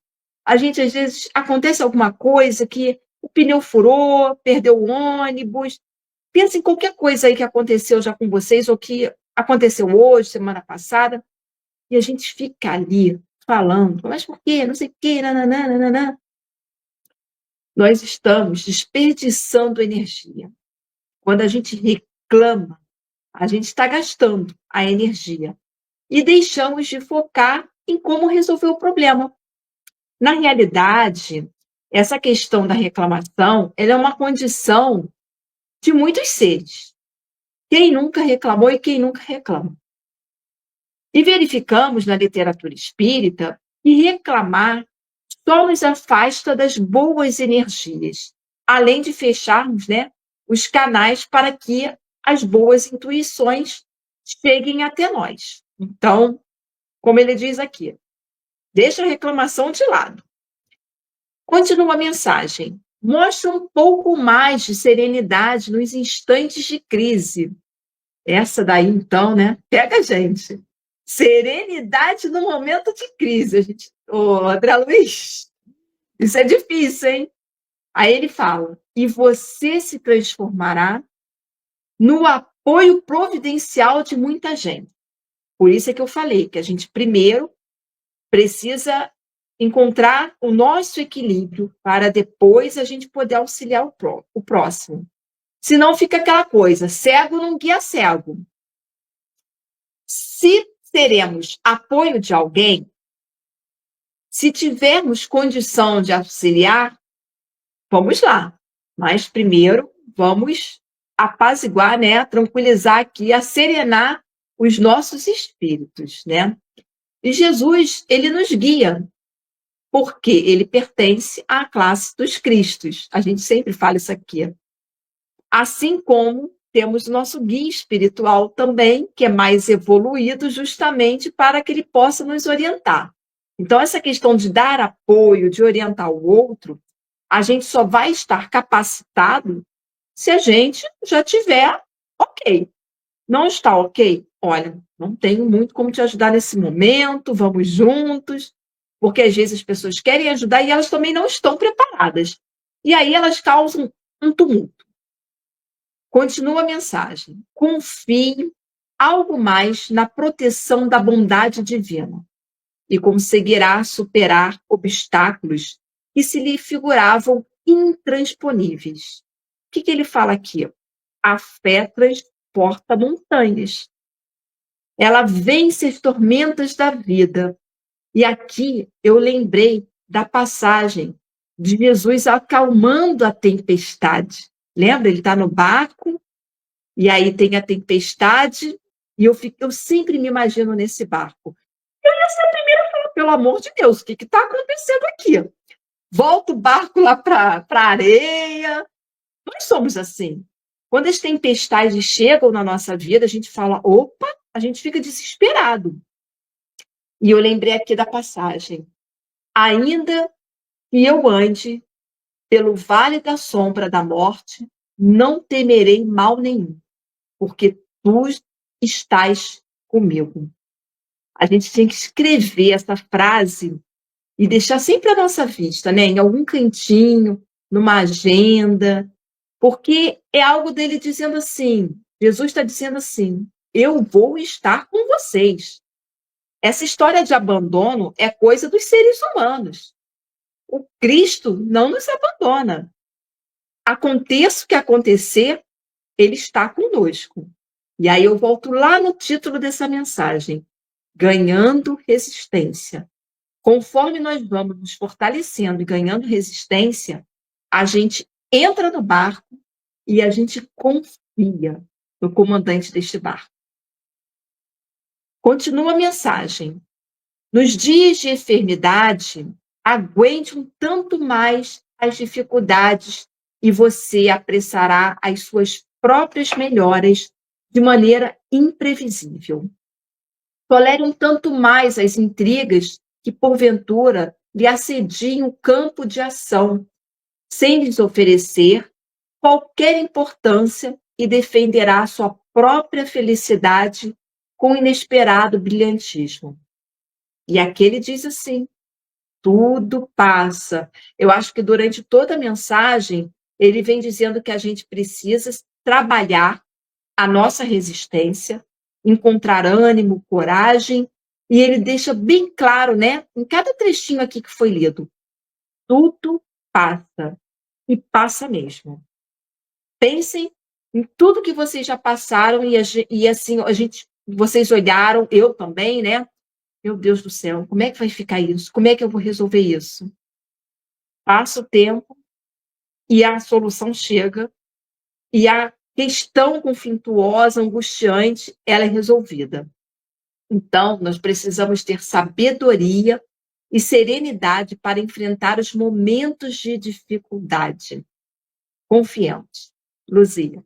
A gente, às vezes, acontece alguma coisa que o pneu furou, perdeu o ônibus. Pensa em qualquer coisa aí que aconteceu já com vocês, ou que aconteceu hoje, semana passada, e a gente fica ali falando, mas por quê? Não sei o quê, nananana. Nós estamos desperdiçando energia. Quando a gente reclama, a gente está gastando a energia e deixamos de focar em como resolver o problema. Na realidade, essa questão da reclamação, ela é uma condição de muitos seres. Quem nunca reclamou e quem nunca reclama. E verificamos na literatura espírita que reclamar só nos afasta das boas energias, além de fecharmos, né, os canais para que as boas intuições cheguem até nós. Então, como ele diz aqui, deixa a reclamação de lado. Continua a mensagem. Mostra um pouco mais de serenidade nos instantes de crise. Essa daí, então, né, pega a gente. Serenidade no momento de crise. A gente, André Luiz, isso é difícil, hein? Aí ele fala, e você se transformará no apoio providencial de muita gente. Por isso é que eu falei que a gente primeiro precisa encontrar o nosso equilíbrio para depois a gente poder auxiliar o próximo. Senão fica aquela coisa, cego não guia cego. Se teremos apoio de alguém, se tivermos condição de auxiliar, vamos lá. Mas primeiro vamos apaziguar, né, tranquilizar aqui, acerenar os nossos espíritos, né? E Jesus, ele nos guia, porque ele pertence à classe dos Cristos. A gente sempre fala isso aqui. Assim como temos o nosso guia espiritual também, que é mais evoluído justamente para que ele possa nos orientar. Então, essa questão de dar apoio, de orientar o outro, a gente só vai estar capacitado se a gente já tiver ok. Não está ok? Olha, não tenho muito como te ajudar nesse momento, vamos juntos, porque às vezes as pessoas querem ajudar e elas também não estão preparadas. E aí elas causam um tumulto. Continua a mensagem. Confie algo mais na proteção da bondade divina e conseguirá superar obstáculos que se lhe figuravam intransponíveis. O que ele fala aqui? A fé transporta montanhas. Ela vence as tormentas da vida. E aqui eu lembrei da passagem de Jesus acalmando a tempestade. Lembra? Ele está no barco, e aí tem a tempestade, E eu sempre me imagino nesse barco. Eu ia ser a primeira a falar, pelo amor de Deus, o que está acontecendo aqui? Volta o barco lá para a areia. Nós somos assim. Quando as tempestades chegam na nossa vida, a gente fala, opa, a gente fica desesperado. E eu lembrei aqui da passagem. Ainda que eu ande pelo vale da sombra da morte, não temerei mal nenhum, porque tu estás comigo. A gente tem que escrever essa frase e deixar sempre à nossa vista, né? Em algum cantinho, numa agenda, porque é algo dele dizendo assim, Jesus está dizendo assim, eu vou estar com vocês. Essa história de abandono é coisa dos seres humanos. O Cristo não nos abandona. Aconteça o que acontecer, ele está conosco. E aí eu volto lá no título dessa mensagem, ganhando resistência. Conforme nós vamos nos fortalecendo e ganhando resistência, a gente entra no barco e a gente confia no comandante deste barco. Continua a mensagem. Nos dias de enfermidade, aguente um tanto mais as dificuldades e você apressará as suas próprias melhoras de maneira imprevisível. Tolere um tanto mais as intrigas que, porventura, lhe assediam o campo de ação, sem lhes oferecer qualquer importância e defenderá sua própria felicidade com inesperado brilhantismo. E aquele diz assim, tudo passa. Eu acho que durante toda a mensagem, ele vem dizendo que a gente precisa trabalhar a nossa resistência, encontrar ânimo, coragem, e ele deixa bem claro, né, em cada trechinho aqui que foi lido, tudo passa, e passa mesmo. Pensem em tudo que vocês já passaram e assim, vocês olharam, eu também, né? Meu Deus do céu, como é que vai ficar isso? Como é que eu vou resolver isso? Passa o tempo e a solução chega e a questão conflituosa, angustiante, ela é resolvida. Então, nós precisamos ter sabedoria e serenidade para enfrentar os momentos de dificuldade. Confiante. Luzia.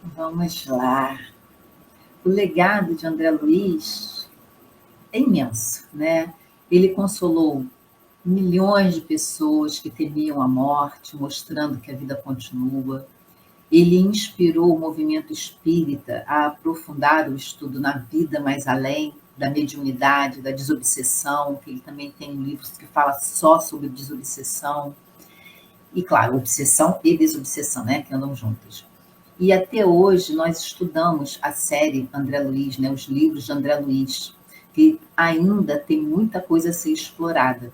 Vamos lá. O legado de André Luiz é imenso, né? Ele consolou milhões de pessoas que temiam a morte, mostrando que a vida continua. Ele inspirou o movimento espírita a aprofundar o estudo na vida mais além da mediunidade, da desobsessão, que ele também tem livros que fala só sobre desobsessão. E, claro, obsessão e desobsessão, né, que andam juntas. E até hoje nós estudamos a série André Luiz, né, os livros de André Luiz, que ainda tem muita coisa a ser explorada.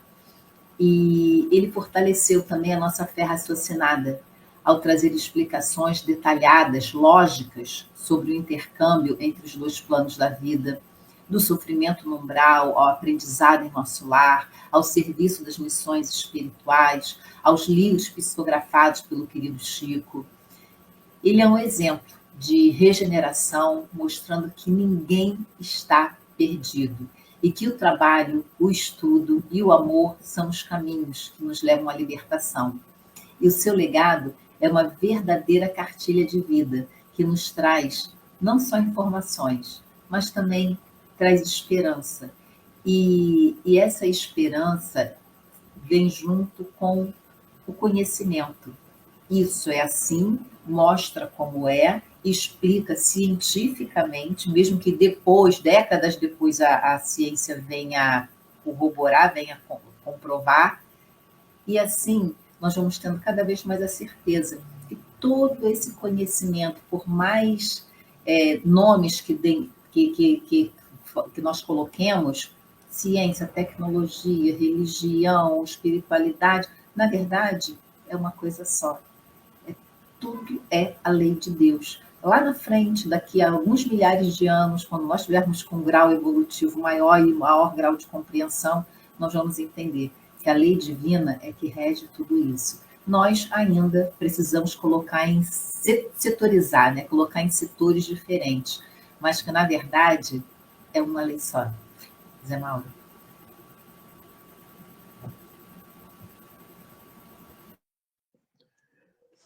E ele fortaleceu também a nossa fé raciocinada, ao trazer explicações detalhadas, lógicas, sobre o intercâmbio entre os dois planos da vida, do sofrimento no umbral, ao aprendizado em nosso lar, ao serviço das missões espirituais, aos livros psicografados pelo querido Chico. Ele é um exemplo de regeneração, mostrando que ninguém está perdido e que o trabalho, o estudo e o amor são os caminhos que nos levam à libertação. E o seu legado é uma verdadeira cartilha de vida que nos traz não só informações, mas também traz esperança. E essa esperança vem junto com o conhecimento. Isso é assim, mostra como é, explica cientificamente, mesmo que depois, décadas depois, a ciência venha corroborar, venha comprovar, e assim nós vamos tendo cada vez mais a certeza que todo esse conhecimento, por mais nomes que nós coloquemos, ciência, tecnologia, religião, espiritualidade, na verdade é uma coisa só. Tudo é a lei de Deus. Lá na frente, daqui a alguns milhares de anos, quando nós estivermos com um grau evolutivo maior e maior grau de compreensão, nós vamos entender que a lei divina é que rege tudo isso. nós ainda precisamos colocar em setorizar, né? Colocar em setores diferentes, mas que, na verdade, é uma lei só. Zé Mauro.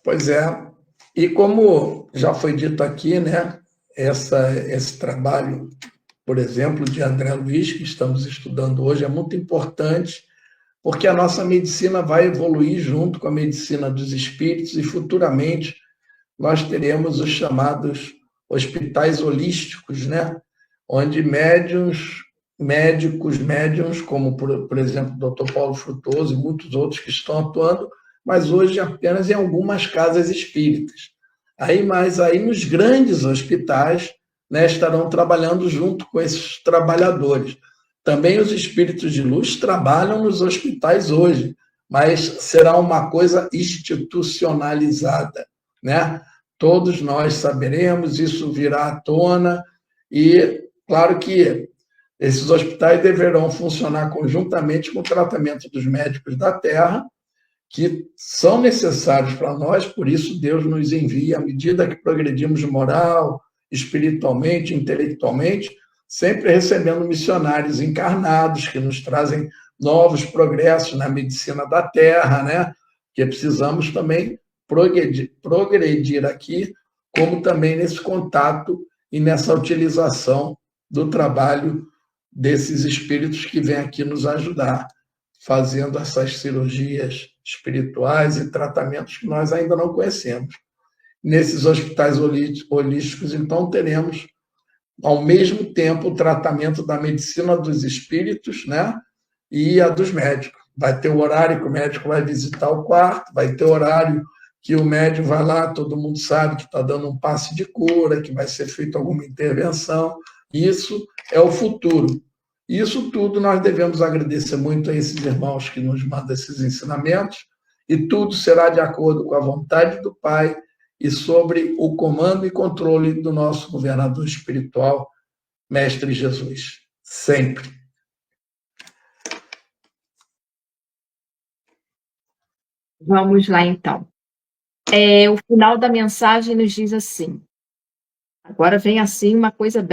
Pois é. E como já foi dito aqui, né, esse trabalho, por exemplo, de André Luiz, que estamos estudando hoje, é muito importante, porque a nossa medicina vai evoluir junto com a medicina dos espíritos e futuramente nós teremos os chamados hospitais holísticos, né? Onde médicos, como por exemplo o Dr. Paulo Frutuoso e muitos outros que estão atuando, mas hoje apenas em algumas casas espíritas. Mas aí nos grandes hospitais, né, estarão trabalhando junto com esses trabalhadores. Também os espíritos de luz trabalham nos hospitais hoje, mas será uma coisa institucionalizada, né? Todos nós saberemos, isso virá à tona, e claro que esses hospitais deverão funcionar conjuntamente com o tratamento dos médicos da Terra, que são necessários para nós, por isso Deus nos envia, à medida que progredimos moral, espiritualmente, intelectualmente, sempre recebendo missionários encarnados que nos trazem novos progressos na medicina da Terra, né? Que precisamos também progredir aqui, como também nesse contato e nessa utilização do trabalho desses espíritos que vêm aqui nos ajudar, fazendo essas cirurgias espirituais e tratamentos que nós ainda não conhecemos. Nesses hospitais holísticos, então, teremos, ao mesmo tempo, o tratamento da medicina dos espíritos, né, e a dos médicos. Vai ter o horário que o médico vai visitar o quarto, vai ter o horário que o médico vai lá, todo mundo sabe que está dando um passe de cura, que vai ser feita alguma intervenção. Isso é o futuro. Isso tudo nós devemos agradecer muito a esses irmãos que nos mandam esses ensinamentos, e tudo será de acordo com a vontade do Pai e sobre o comando e controle do nosso governador espiritual, Mestre Jesus. Sempre. Vamos lá, então. O final da mensagem nos diz assim. Agora vem assim uma coisa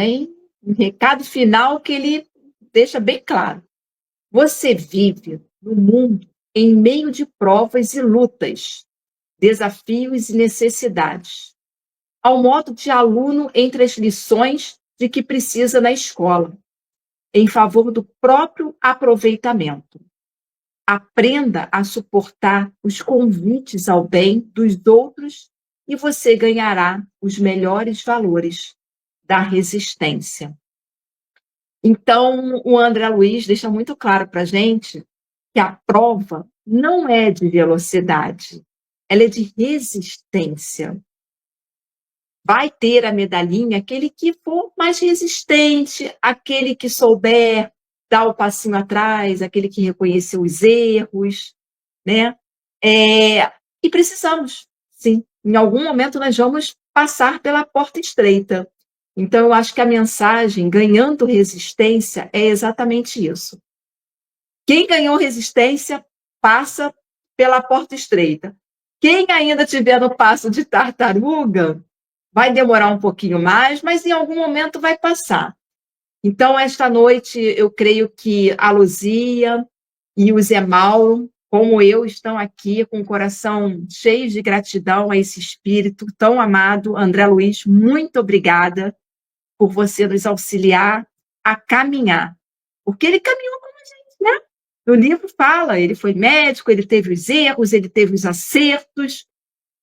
um recado final que ele deixa bem claro. Você vive no mundo em meio de provas e lutas, desafios e necessidades, ao modo de aluno entre as lições de que precisa na escola, em favor do próprio aproveitamento. Aprenda a suportar os convites ao bem dos outros e você ganhará os melhores valores da resistência. Então, o André Luiz deixa muito claro para a gente que a prova não é de velocidade, ela é de resistência. Vai ter a medalhinha aquele que for mais resistente, aquele que souber dar o passinho atrás, aquele que reconheceu os erros, né? E precisamos, sim. Em algum momento nós vamos passar pela porta estreita. Então, eu acho que a mensagem, ganhando resistência, é exatamente isso. Quem ganhou resistência, passa pela porta estreita. Quem ainda estiver no passo de tartaruga, vai demorar um pouquinho mais, mas em algum momento vai passar. Então, esta noite, eu creio que a Luzia e o Zé Mauro, como eu, estão aqui com o coração cheio de gratidão a esse espírito tão amado. André Luiz, muito obrigada por você nos auxiliar a caminhar. Porque ele caminhou como a gente, né? No livro fala, ele foi médico, ele teve os erros, ele teve os acertos.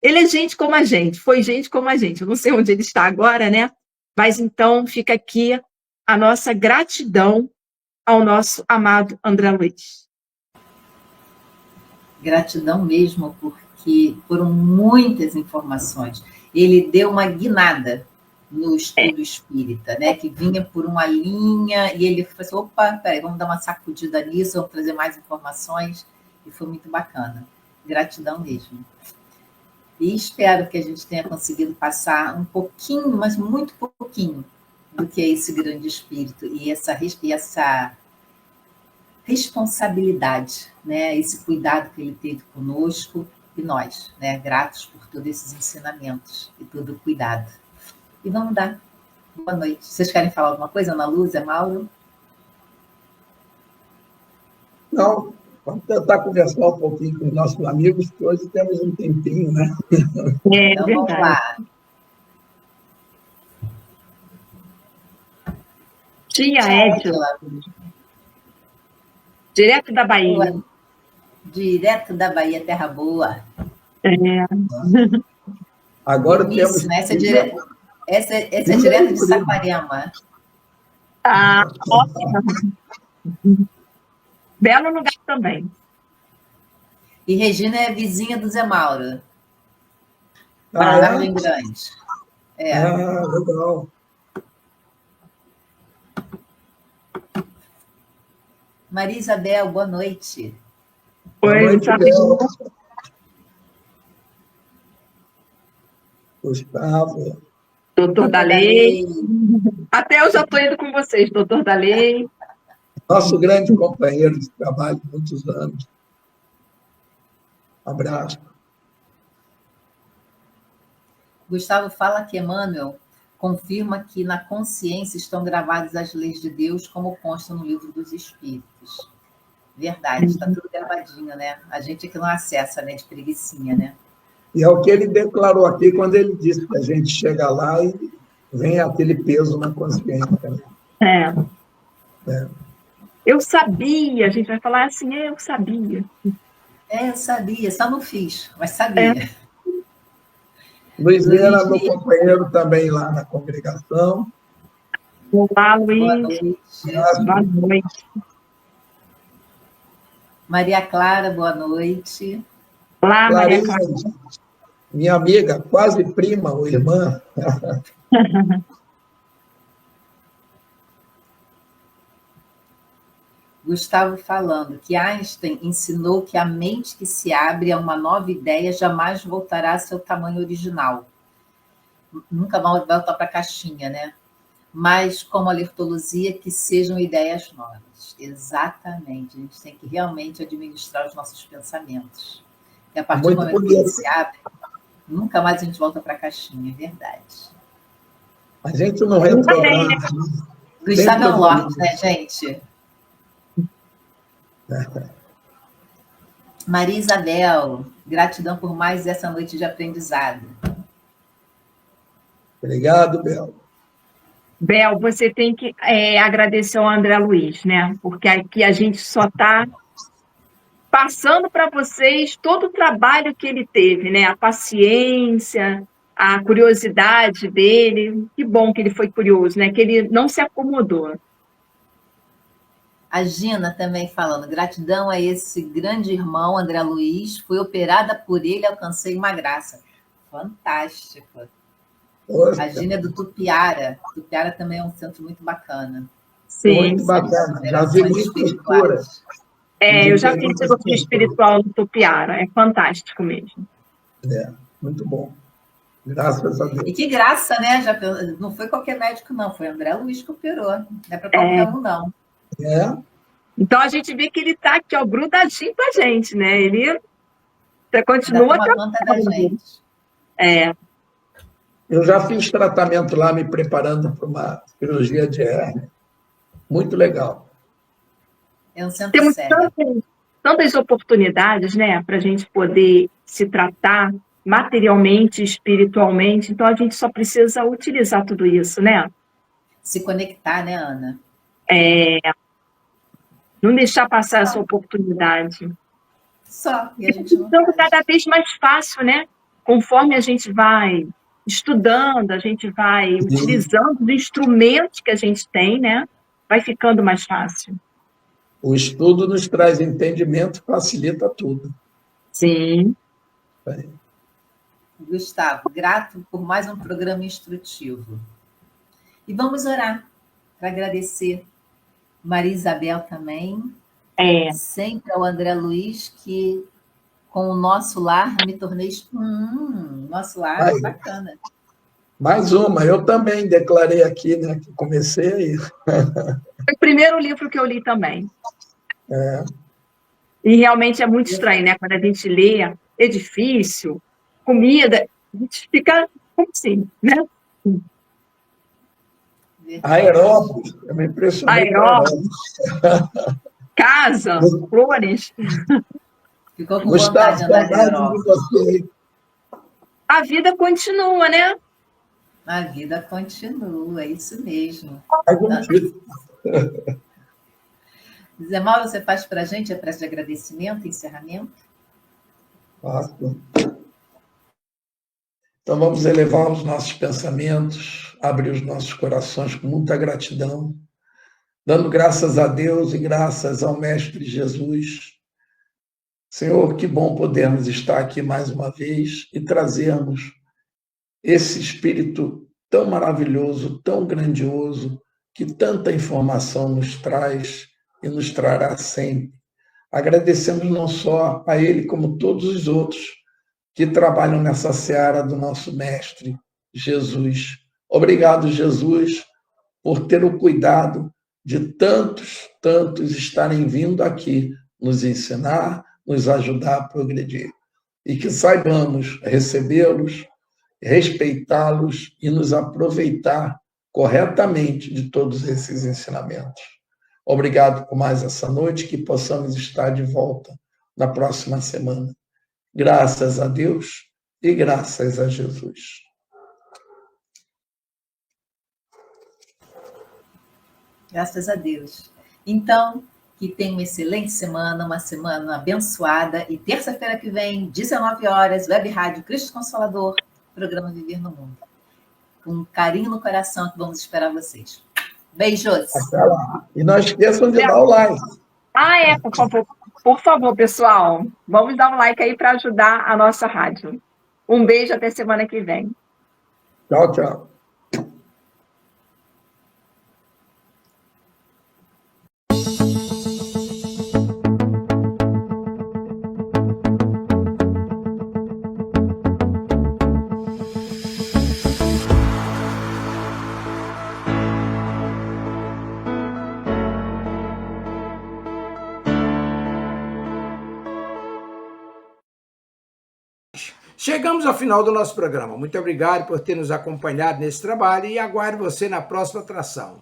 Ele é gente como a gente, foi gente como a gente. Eu não sei onde ele está agora, né? Mas então fica aqui a nossa gratidão ao nosso amado André Luiz. Gratidão mesmo, porque foram muitas informações. Ele deu uma guinada no estudo espírita, né? Que vinha por uma linha e ele falou assim, opa, peraí, vamos dar uma sacudida nisso, vamos trazer mais informações. E foi muito bacana. Gratidão mesmo. E espero que a gente tenha conseguido passar um pouquinho, mas muito pouquinho, do que é esse grande espírito e essa responsabilidade, né? Esse cuidado que ele teve conosco E nós, né, gratos por todos esses ensinamentos e todo o cuidado. E vamos dar boa noite. Vocês querem falar alguma coisa, Ana Lúcia, Mauro? Não, vamos tentar conversar um pouquinho com os nossos amigos, que hoje temos um tempinho, né? Então vamos lá. Tia Edila, direto da Bahia. Direto da Bahia, terra boa. Agora isso, temos... Né? Essa é direto de Saquarema. Ótimo. Belo lugar também. E Regina é vizinha do Zé Mauro. Vargem Grande. Legal. Maria Isabel, boa noite. Boa noite, Bel. Gustavo. Doutor Dalei. Até eu já estou indo com vocês, doutor Dalei. Nosso grande companheiro de trabalho de muitos anos. Abraço. Gustavo fala que Emmanuel confirma que na consciência estão gravadas as leis de Deus, como consta no livro dos Espíritos. Verdade, está tudo gravadinho, né? A gente que não acessa, né? De preguicinha, né? E é o que ele declarou aqui quando ele disse que a gente chega lá e vem aquele peso na consciência. Eu sabia, a gente vai falar assim, eu sabia. Eu sabia, só não fiz, mas sabia. Luiz Vera, meu companheiro também lá na congregação. Olá, Luiz. Boa noite. Boa noite. Maria Clara, boa noite. Olá, Maria Clarissa, Clara. minha amiga, quase prima ou irmã. Gustavo falando que Einstein ensinou que a mente que se abre a uma nova ideia jamais voltará a seu tamanho original. Nunca vai voltar para a caixinha, né? Mas, como alertou Luzia, que sejam ideias novas. Exatamente. A gente tem que realmente administrar os nossos pensamentos. E a partir do momento que ele se abre, nunca mais a gente volta para a caixinha, é verdade. A gente não retorna. Gustavo é um lorde, né, gente? Maria Isabel, gratidão por mais essa noite de aprendizado. Obrigado, Bel. Bel, você tem que agradecer ao André Luiz, né? Porque aqui a gente só está passando para vocês todo o trabalho que ele teve, né? A paciência, a curiosidade dele. Que bom que ele foi curioso, né? Que ele não se acomodou. A Gina também falando, gratidão a esse grande irmão, André Luiz, fui operada por ele e alcancei uma graça. Fantástico. Poxa. A Gina é do Tupiara. Tupiara também é um centro muito bacana. Sim. Muito bacana. Já vi muitas curas. Eu já fiz cirurgia espiritual no Tupiara. É fantástico mesmo. Muito bom. Graças a Deus. E que graça, né? Não foi qualquer médico, não. Foi André Luiz que operou. Não é para qualquer um, não. Então a gente vê que ele está aqui, ó, grudadinho com a gente, né? Ele continua conta da gente. Eu já fiz tratamento lá, me preparando para uma cirurgia de hérnia. Muito legal. É um centro Temos sério. tantas oportunidades, né, para a gente poder se tratar materialmente, espiritualmente. Então a gente só precisa utilizar tudo isso, né? Se conectar, né, Ana? Não deixar passar essa oportunidade. Só. E a gente não Então, cada vez mais fácil, né? Conforme a gente vai estudando, a gente vai utilizando os instrumentos que a gente tem, né? Vai ficando mais fácil. O estudo nos traz entendimento, facilita tudo. Sim. Gustavo, grato por mais um programa instrutivo. E vamos orar para agradecer Maria Isabel também. Sempre ao André Luiz, que com o nosso lar me tornei... nosso lar é bacana. Mais uma, eu também declarei aqui, né, que comecei aí. Foi o primeiro livro que eu li também. E realmente é muito estranho, né? Quando a gente lê, edifício, comida, a gente fica como assim, né? Aerópolis, eu me impressionei com Aerópolis, Aerópolis. casa, flores. Ficou com vontade Gustavo, de andar de saudade de Europa. você. A vida continua, né? A vida continua, é isso mesmo. Faz sentido. Zé Mauro, você faz para a gente a prece de agradecimento, encerramento? Faço. Então vamos elevar os nossos pensamentos, abrir os nossos corações com muita gratidão, dando graças a Deus e graças ao Mestre Jesus. Senhor, que bom podermos estar aqui mais uma vez e trazermos esse Espírito tão maravilhoso, tão grandioso, que tanta informação nos traz e nos trará sempre. Agradecemos não só a Ele, como todos os outros que trabalham nessa seara do nosso Mestre, Jesus. Obrigado, Jesus, por ter o cuidado de tantos estarem vindo aqui nos ensinar, nos ajudar a progredir. E que saibamos recebê-los, respeitá-los e nos aproveitar corretamente de todos esses ensinamentos. Obrigado por mais essa noite, que possamos estar de volta na próxima semana. Graças a Deus e graças a Jesus. Graças a Deus. Então, que tenha uma excelente semana, uma semana abençoada. E terça-feira que vem, 19 horas, Web Rádio Cristo Consolador, programa Viver no Mundo. Com carinho no coração que vamos esperar vocês. Beijos! Até lá. E não esqueçam de dar o like. Por favor, pessoal, vamos dar um like aí para ajudar a nossa rádio. Um beijo, até semana que vem. Tchau, tchau. Chegamos ao final do nosso programa. Muito obrigado por ter nos acompanhado nesse trabalho e aguardo você na próxima atração.